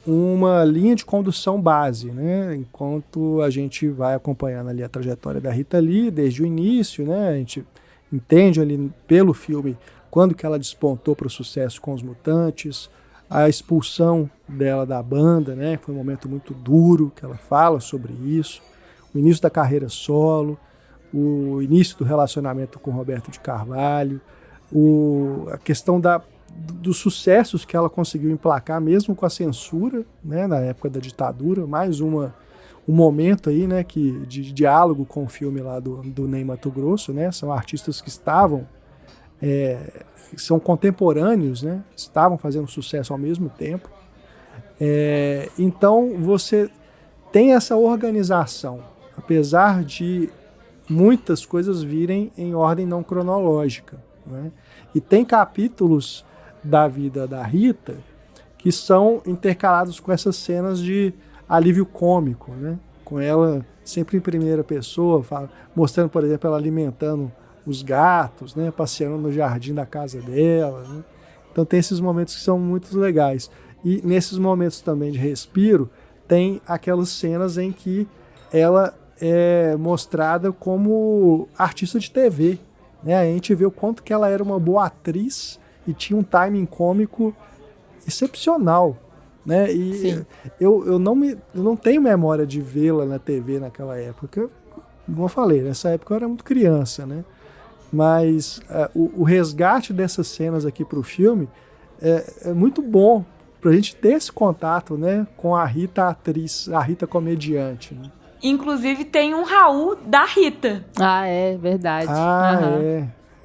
uma linha de condução base, né, enquanto a gente vai acompanhando ali a trajetória da Rita Lee desde o início, né, a gente entende ali pelo filme quando que ela despontou para o sucesso com os Mutantes, a expulsão dela da banda, né? Foi um momento muito duro que ela fala sobre isso. O início da carreira solo, o início do relacionamento com Roberto de Carvalho, a questão dos sucessos que ela conseguiu emplacar, mesmo com a censura, né, na época da ditadura, mais um momento aí, né, de diálogo com o filme lá do Ney Matogrosso, né, são artistas que são contemporâneos, né, estavam fazendo sucesso ao mesmo tempo. Então você tem essa organização, apesar de muitas coisas virem em ordem não cronológica, né? E tem capítulos da vida da Rita que são intercalados com essas cenas de alívio cômico, né? Com ela sempre em primeira pessoa, mostrando, por exemplo, ela alimentando os gatos, né? Passeando no jardim da casa dela, né? Então tem esses momentos que são muito legais. E nesses momentos também de respiro, tem aquelas cenas em que ela é mostrada como artista de TV, né? A gente vê o quanto que ela era uma boa atriz e tinha um timing cômico excepcional, né? E eu não tenho memória de vê-la na TV naquela época. Como eu falei, nessa época eu era muito criança, né? Mas o resgate dessas cenas aqui para o filme é muito bom para a gente ter esse contato, né, com a Rita atriz, a Rita comediante, né? Inclusive tem um Raul da Rita. Ah, é verdade.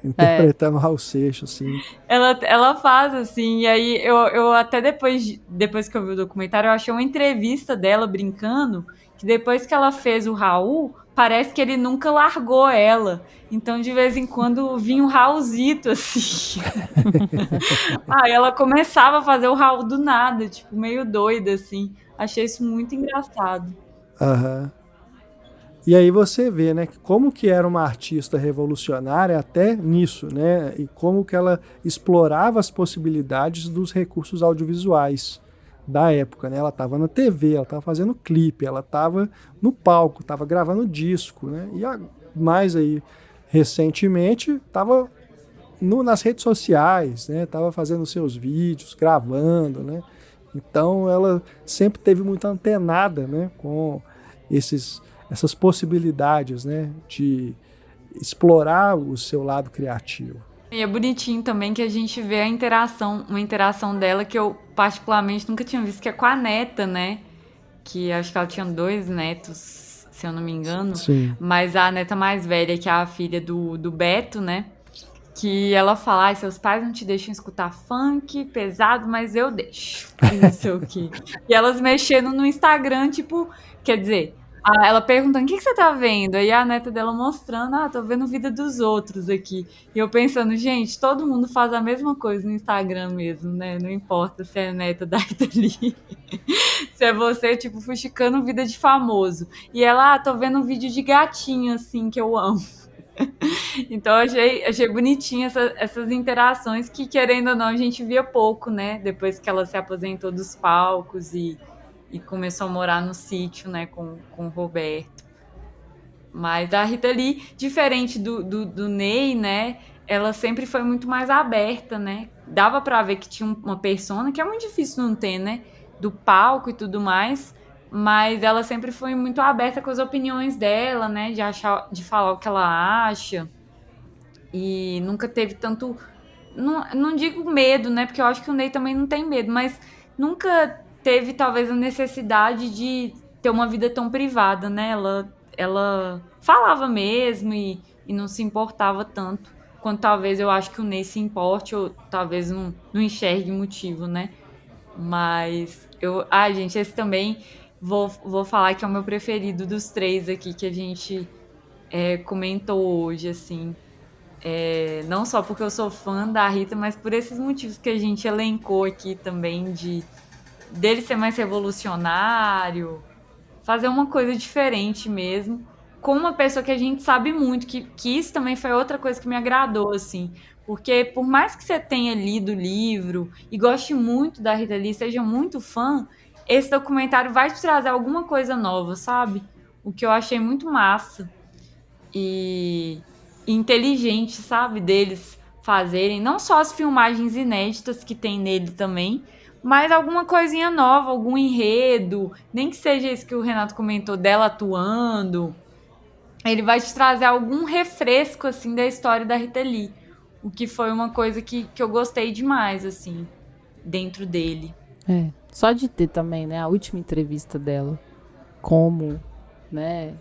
Interpretando Raul Seixas, assim. Ela faz, assim, e aí eu até depois que eu vi o documentário, eu achei uma entrevista dela brincando, que depois que ela fez o Raul, parece que ele nunca largou ela. Então, de vez em quando, vinha um Raulzito, assim. Aí ela começava a fazer o Raul do nada, tipo, meio doida, assim. Achei isso muito engraçado. Aham. E aí você vê, né, como que era uma artista revolucionária até nisso, né, e como que ela explorava as possibilidades dos recursos audiovisuais da época, né? Ela estava na TV, ela estava fazendo clipe, ela estava no palco, estava gravando disco, né? E mais aí recentemente estava nas redes sociais, né? Estava fazendo seus vídeos, gravando, né? Então ela sempre teve muito antenada, né, com essas possibilidades, né, de explorar o seu lado criativo. E é bonitinho também que a gente vê uma interação dela que eu particularmente nunca tinha visto, que é com a neta, né? Que acho que ela tinha 2 netos, se eu não me engano. Sim. Mas a neta mais velha, que é a filha do Beto, né? Que ela fala, seus pais não te deixam escutar funk pesado, mas eu deixo. E não sei o quê. E elas mexendo no Instagram, tipo, quer dizer, ela perguntando, o que você tá vendo? Aí a neta dela mostrando, tô vendo vida dos outros aqui. E eu pensando, gente, todo mundo faz a mesma coisa no Instagram mesmo, né? Não importa se é neta da Italy, se é você, tipo, fuxicando vida de famoso. E ela, tô vendo um vídeo de gatinho, assim, que eu amo. Então achei bonitinho essas interações que, querendo ou não, a gente via pouco, né? Depois que ela se aposentou dos palcos e começou a morar no sítio, né, com o Roberto. Mas a Rita Lee, diferente do Ney, né, ela sempre foi muito mais aberta, né? Dava pra ver que tinha uma persona, que é muito difícil não ter, né? Do palco e tudo mais, mas ela sempre foi muito aberta com as opiniões dela, né? De falar o que ela acha. E nunca teve tanto... Não digo medo, né? Porque eu acho que o Ney também não tem medo, mas nunca teve talvez a necessidade de ter uma vida tão privada, né? Ela falava mesmo e não se importava tanto quanto talvez eu acho que o Ney se importe ou talvez não enxergue motivo, né? Mas gente, esse também vou falar que é o meu preferido dos 3 aqui que a gente comentou hoje, assim. Não só porque eu sou fã da Rita, mas por esses motivos que a gente elencou aqui também, dele ser mais revolucionário, fazer uma coisa diferente mesmo, com uma pessoa que a gente sabe muito, que isso também foi outra coisa que me agradou, assim, porque por mais que você tenha lido o livro e goste muito da Rita Lee, seja muito fã, esse documentário vai te trazer alguma coisa nova, sabe? O que eu achei muito massa e inteligente, sabe? Deles fazerem, não só as filmagens inéditas que tem nele também, mas alguma coisinha nova, algum enredo, nem que seja isso que o Renato comentou, dela atuando, ele vai te trazer algum refresco, assim, da história da Rita Lee, o que foi uma coisa que eu gostei demais, assim, dentro dele. Só de ter também, né, a última entrevista dela como, né,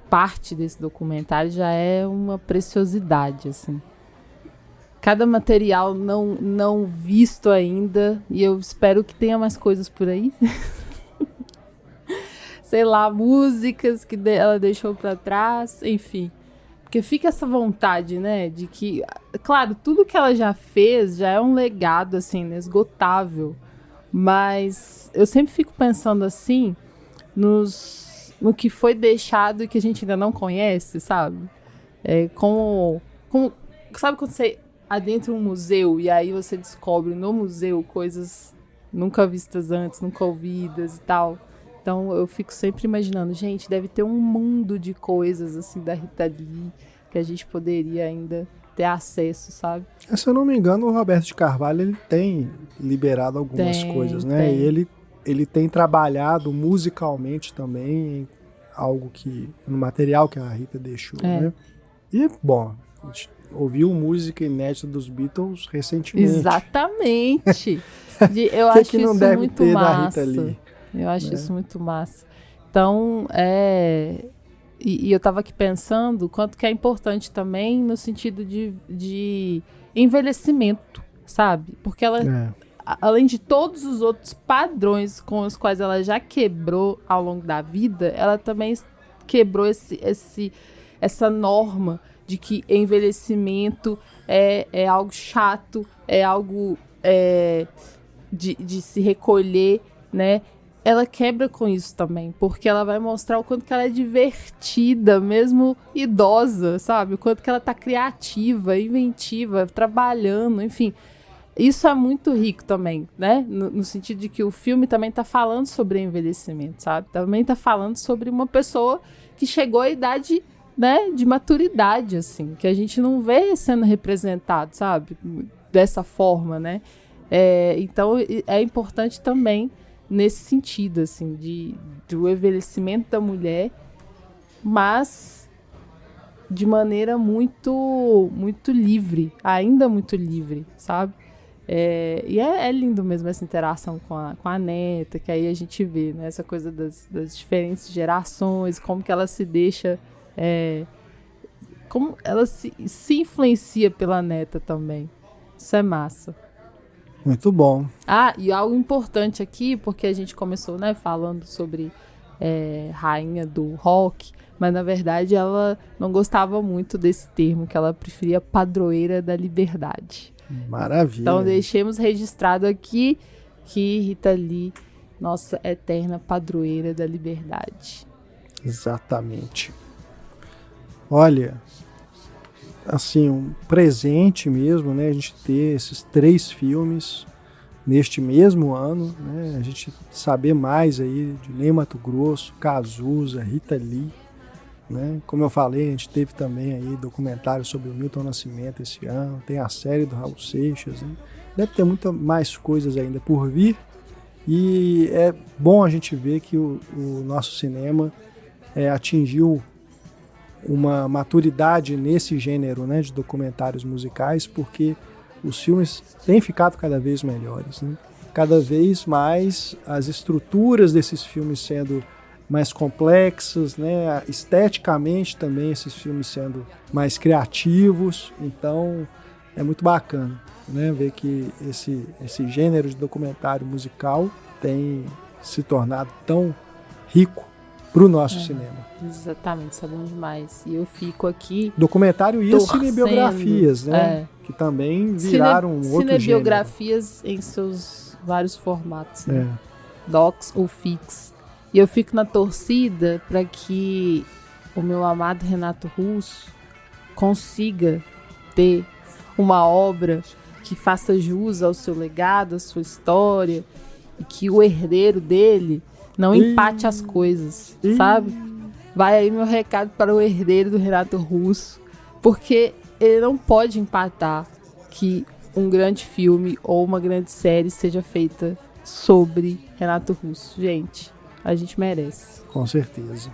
parte desse documentário já é uma preciosidade, assim. Cada material não visto ainda, e eu espero que tenha mais coisas por aí. Sei lá, músicas que ela deixou pra trás, enfim. Porque fica essa vontade, né, de que, claro, tudo que ela já fez já é um legado, assim, inesgotável. Mas eu sempre fico pensando, assim, no que foi deixado e que a gente ainda não conhece, sabe? Sabe quando você adentra um museu e aí você descobre no museu coisas nunca vistas antes, nunca ouvidas e tal. Então eu fico sempre imaginando, gente, deve ter um mundo de coisas assim da Rita Lee que a gente poderia ainda ter acesso, sabe? Se eu não me engano, o Roberto de Carvalho ele tem liberado algumas coisas, né? E ele tem trabalhado musicalmente também em algo que no material que a Rita deixou, né? E, bom, a gente ouviu música inédita dos Beatles recentemente. Exatamente. Eu acho que não isso deve muito ter massa. da Rita Lee, eu acho isso muito massa. Então, E eu tava aqui pensando quanto que é importante também no sentido de envelhecimento, sabe? Porque ela, além de todos os outros padrões com os quais ela já quebrou ao longo da vida, ela também quebrou essa norma de que envelhecimento é algo chato, é algo de se recolher, né? Ela quebra com isso também, porque ela vai mostrar o quanto que ela é divertida, mesmo idosa, sabe? O quanto que ela tá criativa, inventiva, trabalhando, enfim. Isso é muito rico também, né? No sentido de que o filme também tá falando sobre envelhecimento, sabe? Também tá falando sobre uma pessoa que chegou à idade, né, de maturidade, assim, que a gente não vê sendo representado, sabe? Dessa forma, né? Então, é importante também nesse sentido, assim, do envelhecimento da mulher, mas de maneira muito, muito livre, ainda muito livre, sabe? E é lindo mesmo essa interação com a neta, que aí a gente vê, né, essa coisa das diferentes gerações, como que ela se deixa, como ela se influencia pela neta também. Isso é massa. Muito bom. E algo importante aqui, porque a gente começou, né, falando sobre rainha do rock, mas na verdade ela não gostava muito desse termo, que ela preferia padroeira da liberdade. Maravilha. Então deixemos registrado aqui que Rita Lee, nossa eterna padroeira da liberdade. Exatamente. Olha, assim, um presente mesmo, né? A gente ter esses 3 filmes neste mesmo ano, né? A gente saber mais aí de Ney Matogrosso, Cazuza, Rita Lee, né? Como eu falei, a gente teve também aí documentário sobre o Milton Nascimento esse ano, tem a série do Raul Seixas, né? Deve ter muitas mais coisas ainda por vir, e é bom a gente ver que o nosso cinema atingiu uma maturidade nesse gênero, né, de documentários musicais, porque os filmes têm ficado cada vez melhores, né? Cada vez mais as estruturas desses filmes sendo mais complexas, né? Esteticamente também esses filmes sendo mais criativos, então é muito bacana, né, ver que esse gênero de documentário musical tem se tornado tão rico para o nosso cinema. Exatamente, isso é bom demais. E eu fico aqui documentário e torcendo, cinebiografias, né? Que também viraram outro gênero. Cinebiografias em seus vários formatos, né? Docs ou fix. E eu fico na torcida para que o meu amado Renato Russo consiga ter uma obra que faça jus ao seu legado, à sua história, e que o herdeiro dele não empate as coisas, sabe? Vai aí meu recado para o herdeiro do Renato Russo, porque ele não pode empatar que um grande filme ou uma grande série seja feita sobre Renato Russo. Gente, a gente merece. Com certeza.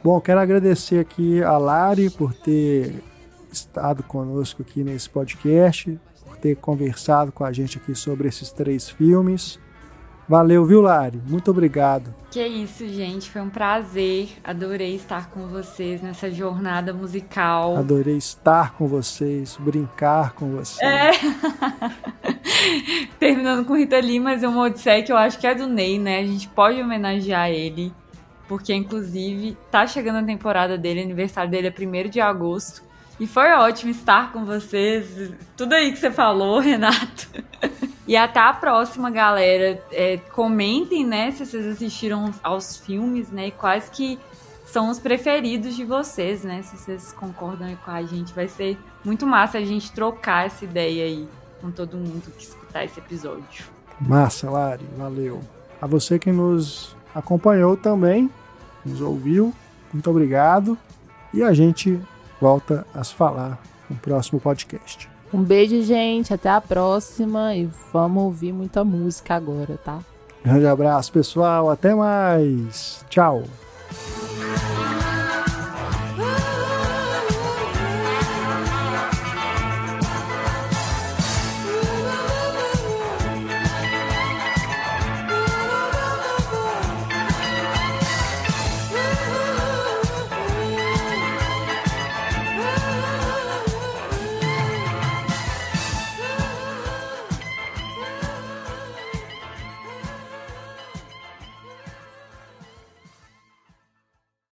Bom, quero agradecer aqui a Lari por ter estado conosco aqui nesse podcast, por ter conversado com a gente aqui sobre esses 3 filmes. Valeu, viu, Lari? Muito obrigado. Que isso, gente. Foi um prazer. Adorei estar com vocês nessa jornada musical. Adorei estar com vocês, brincar com vocês. Terminando com Rita Lee, mas é uma odisseia que eu acho que é do Ney, né? A gente pode homenagear ele, porque inclusive tá chegando a temporada dele, aniversário dele é 1º de agosto. E foi ótimo estar com vocês. Tudo aí que você falou, Renato. E até a próxima, galera. Comentem, né, se vocês assistiram aos filmes, né, e quais que são os preferidos de vocês, né, se vocês concordam aí com a gente. Vai ser muito massa a gente trocar essa ideia aí com todo mundo que escutar esse episódio. Massa, Lari. Valeu. A você que nos acompanhou também, nos ouviu, muito obrigado. E a gente volta a se falar no próximo podcast. Um beijo, gente. Até a próxima. E vamos ouvir muita música agora, tá? Grande abraço, pessoal. Até mais. Tchau.